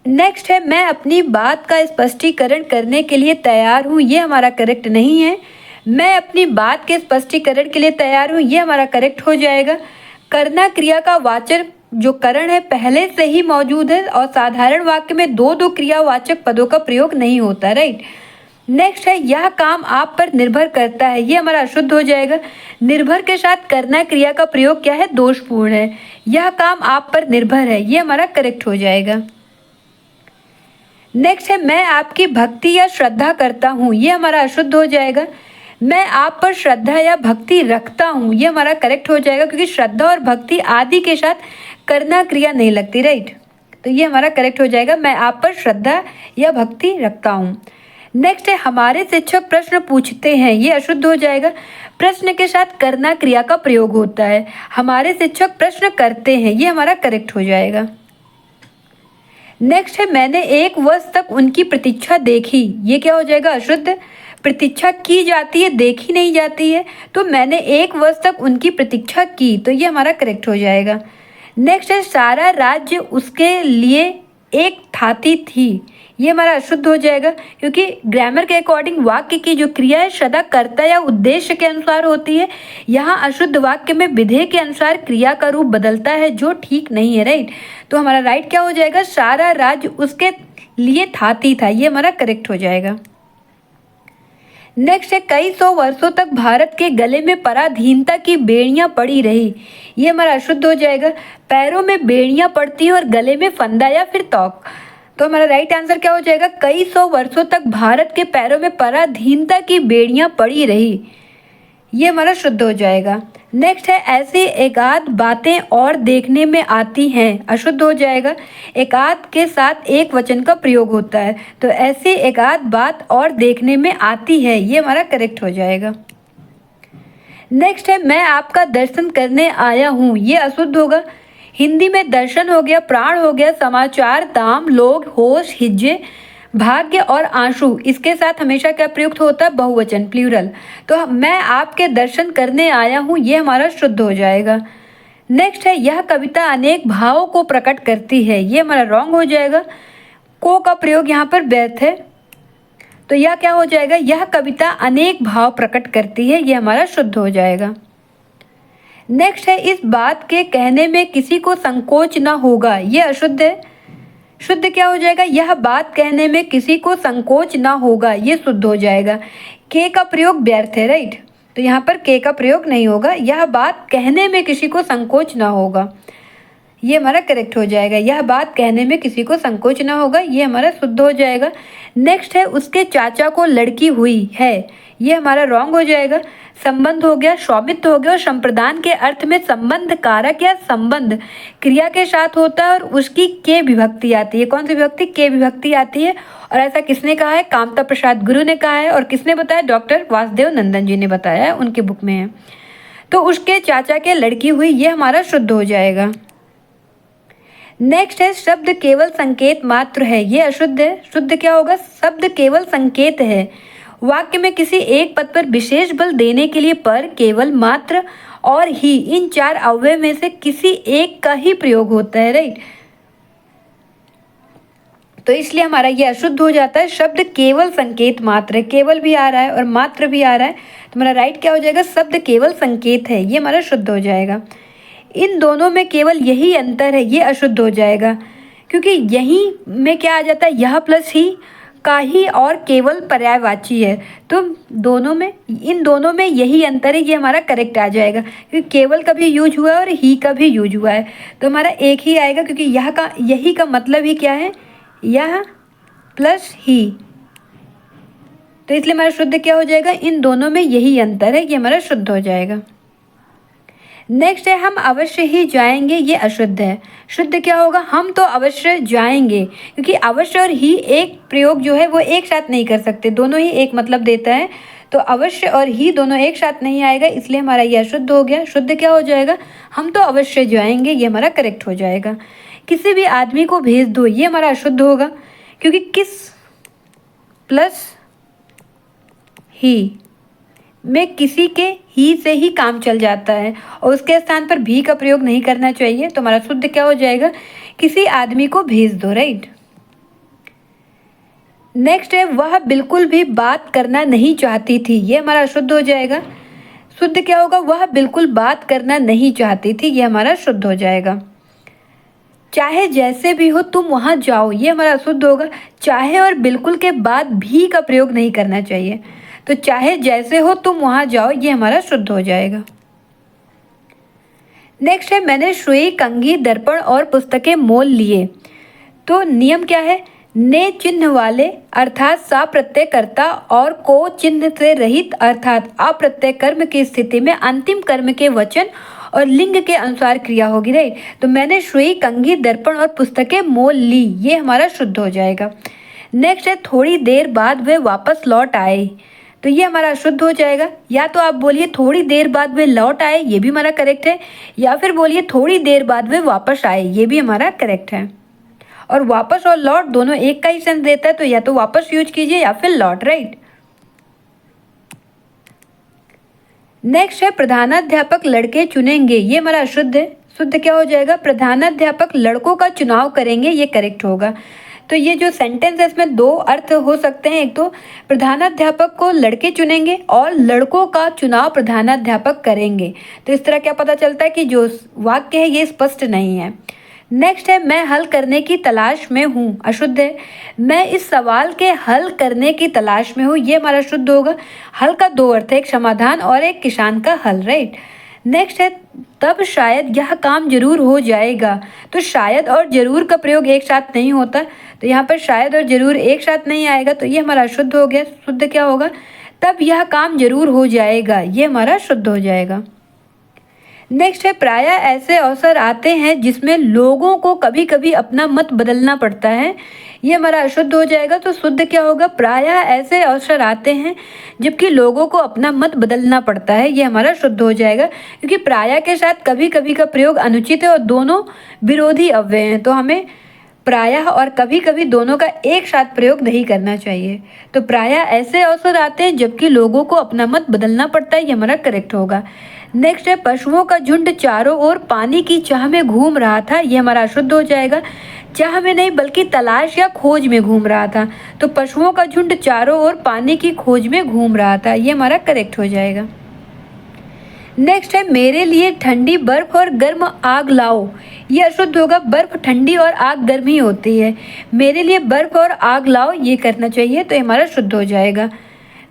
नेक्स्ट है मैं अपनी बात का स्पष्टीकरण करने के लिए तैयार हूँ, ये हमारा करेक्ट नहीं है। मैं अपनी बात के स्पष्टीकरण के लिए तैयार हूँ, ये हमारा करेक्ट हो जाएगा। करना क्रिया का वाचक जो करण है पहले से ही मौजूद है और साधारण वाक्य में दो क्रियावाचक पदों का प्रयोग नहीं होता, राइट। नेक्स्ट है यह काम आप पर निर्भर करता है, ये हमारा अशुद्ध हो जाएगा। निर्भर के साथ करना क्रिया का प्रयोग क्या है, दोषपूर्ण है। यह काम आप पर निर्भर है, ये हमारा करेक्ट हो जाएगा। नेक्स्ट है मैं आपकी भक्ति या श्रद्धा करता हूँ, ये हमारा अशुद्ध हो जाएगा। मैं आप पर श्रद्धा या भक्ति रखता हूँ, ये हमारा करेक्ट हो जाएगा क्योंकि श्रद्धा और भक्ति आदि के साथ करना क्रिया नहीं लगती, राइट। तो ये हमारा करेक्ट हो जाएगा, मैं आप पर श्रद्धा या भक्ति रखता हूँ। नेक्स्ट है हमारे शिक्षक प्रश्न पूछते हैं, ये अशुद्ध हो जाएगा। प्रश्न के साथ करना क्रिया का प्रयोग होता है। हमारे शिक्षक प्रश्न करते हैं, ये हमारा करेक्ट हो जाएगा। नेक्स्ट है मैंने 1 वर्ष तक उनकी प्रतीक्षा देखी, ये क्या हो जाएगा, अशुद्ध। प्रतीक्षा की जाती है, देखी नहीं जाती है, तो मैंने 1 वर्ष तक उनकी प्रतीक्षा की, तो ये हमारा करेक्ट हो जाएगा। नेक्स्ट है सारा राज्य उसके लिए एक थाती थी, ये हमारा अशुद्ध हो जाएगा क्योंकि ग्रामर के अकॉर्डिंग वाक्य की जो क्रिया है सदा कर्ता या उद्देश्य के अनुसार होती है। यहाँ अशुद्ध वाक्य में विधेय के अनुसार क्रिया का रूप बदलता है जो ठीक नहीं है, राइट। तो हमारा राइट क्या हो जाएगा, सारा राज्य उसके लिए थाती था, ये हमारा करेक्ट हो जाएगा। नेक्स्ट है कई 100 वर्षों तक भारत के गले में पराधीनता की बेड़ियां पड़ी रही, ये हमारा अशुद्ध हो जाएगा। पैरों में बेड़ियां पड़ती हैं और गले में फंदा या फिर तौक, तो हमारा राइट आंसर क्या हो जाएगा, कई 100 वर्षों तक भारत के पैरों में पराधीनता की बेड़ियां पड़ी रही, ये हमारा शुद्ध हो जाएगा। नेक्स्ट है ऐसी एकाध बातें और देखने में आती हैं, अशुद्ध हो जाएगा। एकाध के साथ एक वचन का प्रयोग होता है, तो ऐसी एकाध बात और देखने में आती है, ये हमारा करेक्ट हो जाएगा। नेक्स्ट है मैं आपका दर्शन करने आया हूँ, ये अशुद्ध होगा। हिंदी में दर्शन हो गया, प्राण हो गया, समाचार, दाम, लोग, होश, हिज्जे, भाग्य और आंसू, इसके साथ हमेशा क्या प्रयुक्त होता है, बहुवचन, प्लूरल। तो मैं आपके दर्शन करने आया हूँ, ये हमारा शुद्ध हो जाएगा। नेक्स्ट है यह कविता अनेक भावों को प्रकट करती है, ये हमारा रॉन्ग हो जाएगा। को का प्रयोग यहाँ पर व्यर्थ है, तो यह क्या हो जाएगा, यह कविता अनेक भाव प्रकट करती है, ये हमारा शुद्ध हो जाएगा। नेक्स्ट है इस बात के कहने में किसी को संकोच ना होगा, ये अशुद्ध है। शुद्ध क्या हो जाएगा, यह बात कहने में किसी को संकोच ना होगा, ये शुद्ध हो जाएगा। के का प्रयोग व्यर्थ है, राइट, तो यहाँ पर के का प्रयोग नहीं होगा। यह बात कहने में किसी को संकोच ना होगा, ये हमारा करेक्ट हो जाएगा। यह बात कहने में किसी को संकोच ना होगा, ये हमारा शुद्ध हो जाएगा। नेक्स्ट है उसके चाचा को लड़की हुई है, ये हमारा रॉन्ग हो जाएगा। संबंध हो गया, स्वामित्व हो गया, और संप्रदान के अर्थ में संबंध कारक या संबंध क्रिया के साथ होता है और उसकी के विभक्ति आती है। कौन सी विभक्ति? के विभक्ति आती है। और ऐसा किसने कहा है? कामता प्रसाद गुरु ने कहा है। और किसने बताया? डॉक्टर वासुदेव नंदन जी ने बताया है, उनकी बुक में है। तो उसके चाचा के लड़की हुई, ये हमारा शुद्ध हो जाएगा। नेक्स्ट है शब्द केवल संकेत मात्र है, ये अशुद्ध है। शुद्ध क्या होगा? शब्द केवल संकेत है। वाक्य में किसी एक पद पर विशेष बल देने के लिए पर, केवल, मात्र और ही, इन चार अव्यय में से किसी एक का ही प्रयोग होता है, राइट। तो इसलिए हमारा ये अशुद्ध हो जाता है। शब्द केवल संकेत मात्र है, केवल भी आ रहा है और मात्र भी आ रहा है, तो हमारा राइट क्या हो जाएगा? शब्द केवल संकेत है, ये हमारा शुद्ध हो जाएगा। इन दोनों में केवल यही अंतर है, ये अशुद्ध हो जाएगा, क्योंकि यहीं में क्या आ जाता है? यह प्लस ही का ही और केवल पर्यायवाची है, तो दोनों में, इन दोनों में यही अंतर है, ये हमारा करेक्ट आ जाएगा, क्योंकि केवल का भी यूज हुआ है और ही का भी यूज हुआ है, तो हमारा एक ही आएगा, क्योंकि यह का यही का मतलब ही क्या है? यह प्लस ही, तो इसलिए हमारा शुद्ध क्या हो जाएगा? इन दोनों में यही अंतर है, ये हमारा शुद्ध हो जाएगा। नेक्स्ट है हम अवश्य ही जाएंगे, ये अशुद्ध है। शुद्ध क्या होगा? हम तो अवश्य जाएंगे, क्योंकि अवश्य और ही एक प्रयोग जो है वो एक साथ नहीं कर सकते, दोनों ही एक मतलब देता है, तो अवश्य और ही दोनों एक साथ नहीं आएगा, इसलिए हमारा ये अशुद्ध हो गया। शुद्ध क्या हो जाएगा? हम तो अवश्य जाएंगे, ये हमारा करेक्ट हो जाएगा। किसी भी आदमी को भेज दो, ये हमारा अशुद्ध होगा, क्योंकि किस प्लस ही में किसी के ही से ही काम चल जाता है और उसके स्थान पर भी का प्रयोग नहीं करना चाहिए, तो हमारा शुद्ध क्या हो जाएगा? किसी आदमी को भेज दो, राइट। नेक्स्ट है वह बिल्कुल भी बात करना नहीं चाहती थी, ये हमारा शुद्ध हो जाएगा। शुद्ध क्या होगा? वह बिल्कुल बात करना नहीं चाहती थी, ये हमारा शुद्ध हो जाएगा। चाहे जैसे भी हो तुम वहां जाओ, ये हमारा शुद्ध होगा। चाहे और बिल्कुल के बाद भी का प्रयोग नहीं करना चाहिए, तो चाहे जैसे हो तुम वहां जाओ, ये हमारा शुद्ध हो जाएगा। नेक्स्ट है मैंने सुई, कंघी, दर्पण और पुस्तकें मोल लिए, तो नियम क्या है? ने चिन्ह वाले अर्थात सा प्रत्यय कर्ता और को चिन्ह से रहित अर्थात अप्रत्यय कर्म की स्थिति में अंतिम कर्म के वचन और लिंग के अनुसार क्रिया होगी, राइट। तो मैंने सुई, कंघी, दर्पण और पुस्तकें मोल ली, ये हमारा शुद्ध हो जाएगा। नेक्स्ट है थोड़ी देर बाद वे वापस लौट आए, तो ये हमारा शुद्ध हो जाएगा। या तो आप बोलिए थोड़ी देर बाद वे लौट आए, ये भी हमारा करेक्ट है, या फिर बोलिए थोड़ी देर बाद वे वापस आए, ये भी हमारा करेक्ट है। और वापस और लौट दोनों एक का ही सेंस देता है, तो या तो वापस यूज कीजिए या फिर लौट, राइट। नेक्स्ट है प्रधानाध्यापक लड़के चुनेंगे, ये हमारा शुद्ध है। शुद्ध क्या हो जाएगा? प्रधानाध्यापक लड़कों का चुनाव करेंगे, ये करेक्ट होगा। तो ये जो सेंटेंस है इसमें दो अर्थ हो सकते हैं, एक तो प्रधानाध्यापक को लड़के चुनेंगे और लड़कों का चुनाव प्रधानाध्यापक करेंगे, तो इस तरह क्या पता चलता है कि जो वाक्य है ये स्पष्ट नहीं है। नेक्स्ट है मैं हल करने की तलाश में हूँ, अशुद्ध है। मैं इस सवाल के हल करने की तलाश में हूँ, ये हमारा शुद्ध होगा। हल का दो अर्थ है, एक समाधान और एक किसान का हल, राइट। नेक्स्ट है तब शायद यह काम जरूर हो जाएगा, तो शायद और जरूर का प्रयोग एक साथ नहीं होता, तो यहाँ पर शायद और जरूर एक साथ नहीं आएगा, तो ये हमारा शुद्ध हो गया। शुद्ध क्या होगा? तब यह काम जरूर हो जाएगा, ये हमारा शुद्ध हो जाएगा। नेक्स्ट है प्रायः ऐसे अवसर आते हैं जिसमें लोगों को कभी कभी अपना मत बदलना पड़ता है, ये हमारा अशुद्ध हो जाएगा। तो शुद्ध क्या होगा? प्रायः ऐसे अवसर आते हैं जबकि लोगों को अपना मत बदलना पड़ता है, ये हमारा शुद्ध हो जाएगा, क्योंकि प्रायः के साथ कभी कभी का प्रयोग अनुचित है और दोनों विरोधी अव्यय हैं, तो हमें प्रायः और कभी कभी दोनों का एक साथ प्रयोग नहीं करना चाहिए। तो प्रायः ऐसे अवसर आते हैं जबकि लोगों को अपना मत बदलना पड़ता है, ये हमारा करेक्ट होगा। नेक्स्ट है पशुओं का झुंड चारों ओर पानी की चाह में घूम रहा था, ये हमारा शुद्ध हो जाएगा। चाह में नहीं बल्कि तलाश या खोज में घूम रहा था, तो पशुओं का झुंड चारों ओर पानी की खोज में घूम रहा था, ये हमारा करेक्ट हो जाएगा। नेक्स्ट है मेरे लिए ठंडी बर्फ और गर्म आग लाओ, ये अशुद्ध होगा। बर्फ ठंडी और आग गर्म ही होती है, मेरे लिए बर्फ और आग लाओ ये करना चाहिए, तो हमारा शुद्ध हो जाएगा।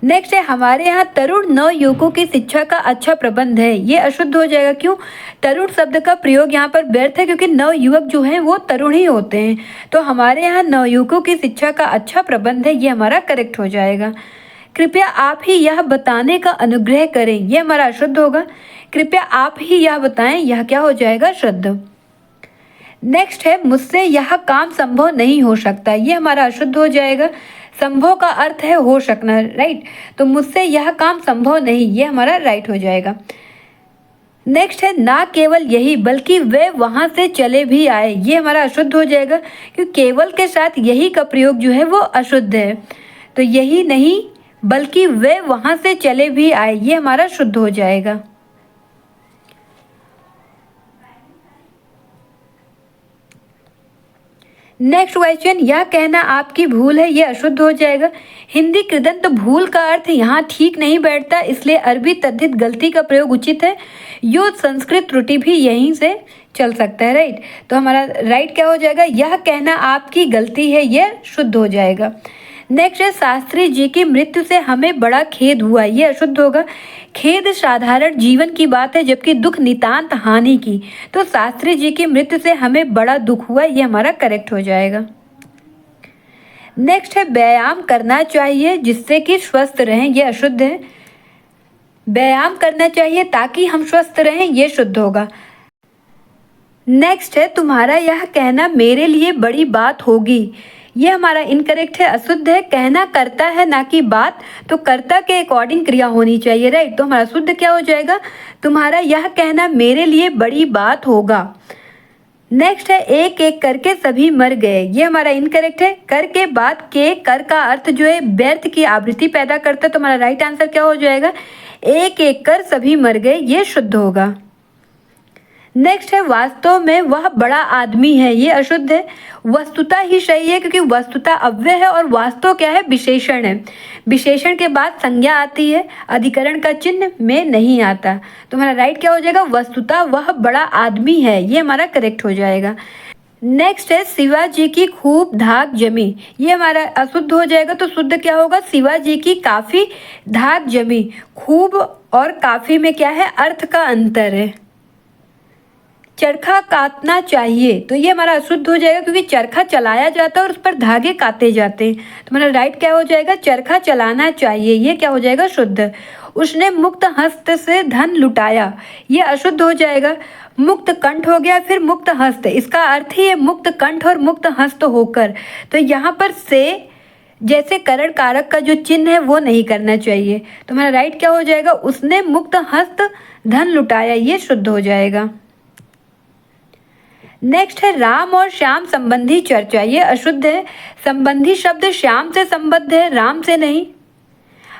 नेक्स्ट है हमारे यहाँ तरुण नवयुवकों की शिक्षा का अच्छा प्रबंध है, ये अशुद्ध हो जाएगा। क्यों? तरुण शब्द का प्रयोग यहाँ पर व्यर्थ है क्योंकि नवयुवक जो हैं वो तरुण ही होते हैं। तो हमारे यहाँ नवयुवकों की शिक्षा का अच्छा प्रबंध है, ये हमारा करेक्ट हो जाएगा। कृपया आप ही यह बताने का अनुग्रह करें, ये हमारा अशुद्ध होगा। कृपया आप ही यह बताएं, यह क्या हो जाएगा? शुद्ध। नेक्स्ट है मुझसे यह काम संभव नहीं हो सकता, ये हमारा अशुद्ध हो जाएगा। संभव का अर्थ है हो सकना, राइट? तो मुझसे यह काम संभव नहीं, ये हमारा राइट हो जाएगा। नेक्स्ट है ना केवल यही बल्कि वे वहां से चले भी आए, ये हमारा अशुद्ध हो जाएगा क्योंकि केवल के साथ यही का प्रयोग जो है वो अशुद्ध है। तो यही नहीं बल्कि वे वहां से चले भी आए, ये हमारा शुद्ध हो जाएगा। नेक्स्ट क्वेश्चन, यह कहना आपकी भूल है, यह अशुद्ध हो जाएगा। हिंदी कृदंत भूल का अर्थ यहाँ ठीक नहीं बैठता, इसलिए अरबी तद्धित गलती का प्रयोग उचित है। यो संस्कृत त्रुटि भी यहीं से चल सकता है, राइट? तो हमारा राइट क्या हो जाएगा? यह कहना आपकी गलती है, यह शुद्ध हो जाएगा। नेक्स्ट है शास्त्री जी की मृत्यु से हमें बड़ा खेद हुआ, ये अशुद्ध होगा। खेद साधारण जीवन की बात है जबकि दुख नितांत हानि की। तो शास्त्री जी की मृत्यु से हमें बड़ा दुख हुआ, ये हमारा करेक्ट हो जाएगा। नेक्स्ट है व्यायाम करना चाहिए जिससे कि स्वस्थ रहें, ये अशुद्ध है। व्यायाम करना चाहिए ताकि हम स्वस्थ रहें, ये शुद्ध होगा। नेक्स्ट है तुम्हारा यह कहना मेरे लिए बड़ी बात होगी, ये हमारा इनकरेक्ट है, अशुद्ध है। कहना करता है ना कि बात, तो कर्ता के अकॉर्डिंग क्रिया होनी चाहिए, राइट? तो हमारा शुद्ध क्या हो जाएगा? तुम्हारा यह कहना मेरे लिए बड़ी बात होगा। नेक्स्ट है एक एक करके सभी मर गए, ये हमारा इनकरेक्ट है। कर के बाद के कर का अर्थ जो है व्यर्थ की आवृत्ति पैदा करता है, तो हमारा राइट आंसर क्या हो जाएगा? एक एक कर सभी मर गए, ये शुद्ध होगा। नेक्स्ट है वास्तव में वह बड़ा आदमी है, ये अशुद्ध है। वस्तुता ही सही है क्योंकि वस्तुता अव्यय है और वास्तव क्या है? विशेषण है। विशेषण के बाद संज्ञा आती है, अधिकरण का चिन्ह में नहीं आता। तो हमारा राइट क्या हो जाएगा? वस्तुता वह बड़ा आदमी है, ये हमारा करेक्ट हो जाएगा। नेक्स्ट है शिवाजी की खूब धाक जमी, ये हमारा अशुद्ध हो जाएगा। तो शुद्ध क्या होगा? शिवाजी की काफी धाक जमी। खूब और काफी में क्या है? अर्थ का अंतर है। चरखा काटना चाहिए, तो ये हमारा अशुद्ध हो जाएगा क्योंकि चरखा चलाया जाता है और उस पर धागे काटे जाते हैं। तो हमारा राइट क्या हो जाएगा? चरखा चलाना चाहिए, ये क्या हो जाएगा? शुद्ध। उसने मुक्त हस्त से धन लुटाया, ये अशुद्ध हो जाएगा। मुक्त कंठ हो गया, फिर मुक्त हस्त, इसका अर्थ ही है मुक्त कंठ और मुक्त हस्त होकर। तो यहाँ पर से जैसे करण कारक का जो चिन्ह है वो नहीं करना चाहिए। तो हमारा राइट क्या हो जाएगा? उसने मुक्त हस्त धन लुटाया, ये शुद्ध हो जाएगा। नेक्स्ट है राम और श्याम संबंधी चर्चा, ये अशुद्ध है। संबंधी शब्द श्याम से संबद्ध है, राम से नहीं।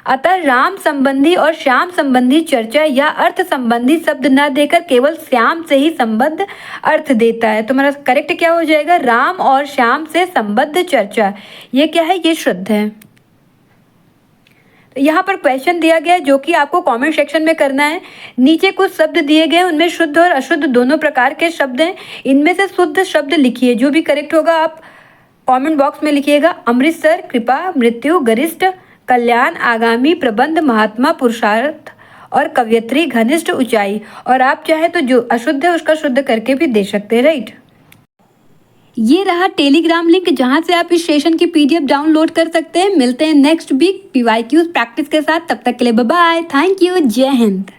अतः राम संबंधी और श्याम संबंधी चर्चा या अर्थ संबंधी शब्द न देकर केवल श्याम से ही संबद्ध अर्थ देता है। तो हमारा करेक्ट क्या हो जाएगा? राम और श्याम से संबद्ध चर्चा, ये क्या है? ये शुद्ध है। तो यहाँ पर क्वेश्चन दिया गया है जो कि आपको कमेंट सेक्शन में करना है। नीचे कुछ शब्द दिए गए हैं, उनमें शुद्ध और अशुद्ध दोनों प्रकार के शब्द हैं। इनमें से शुद्ध शब्द लिखिए, जो भी करेक्ट होगा आप कमेंट बॉक्स में लिखिएगा। अमृतसर, कृपा, मृत्यु, गरिष्ठ, कल्याण, आगामी, प्रबंध, महात्मा, पुरुषार्थ और कवयित्री, घनिष्ठ, ऊंचाई। और आप चाहे तो जो अशुद्ध है उसका शुद्ध करके भी दे सकते हैं, राइट? ये रहा टेलीग्राम लिंक जहां से आप इस सेशन की पीडीएफ डाउनलोड कर सकते हैं। मिलते हैं नेक्स्ट वीक PYQs प्रैक्टिस के साथ, तब तक के लिए बाय बाय, थैंक यू, जय हिंद।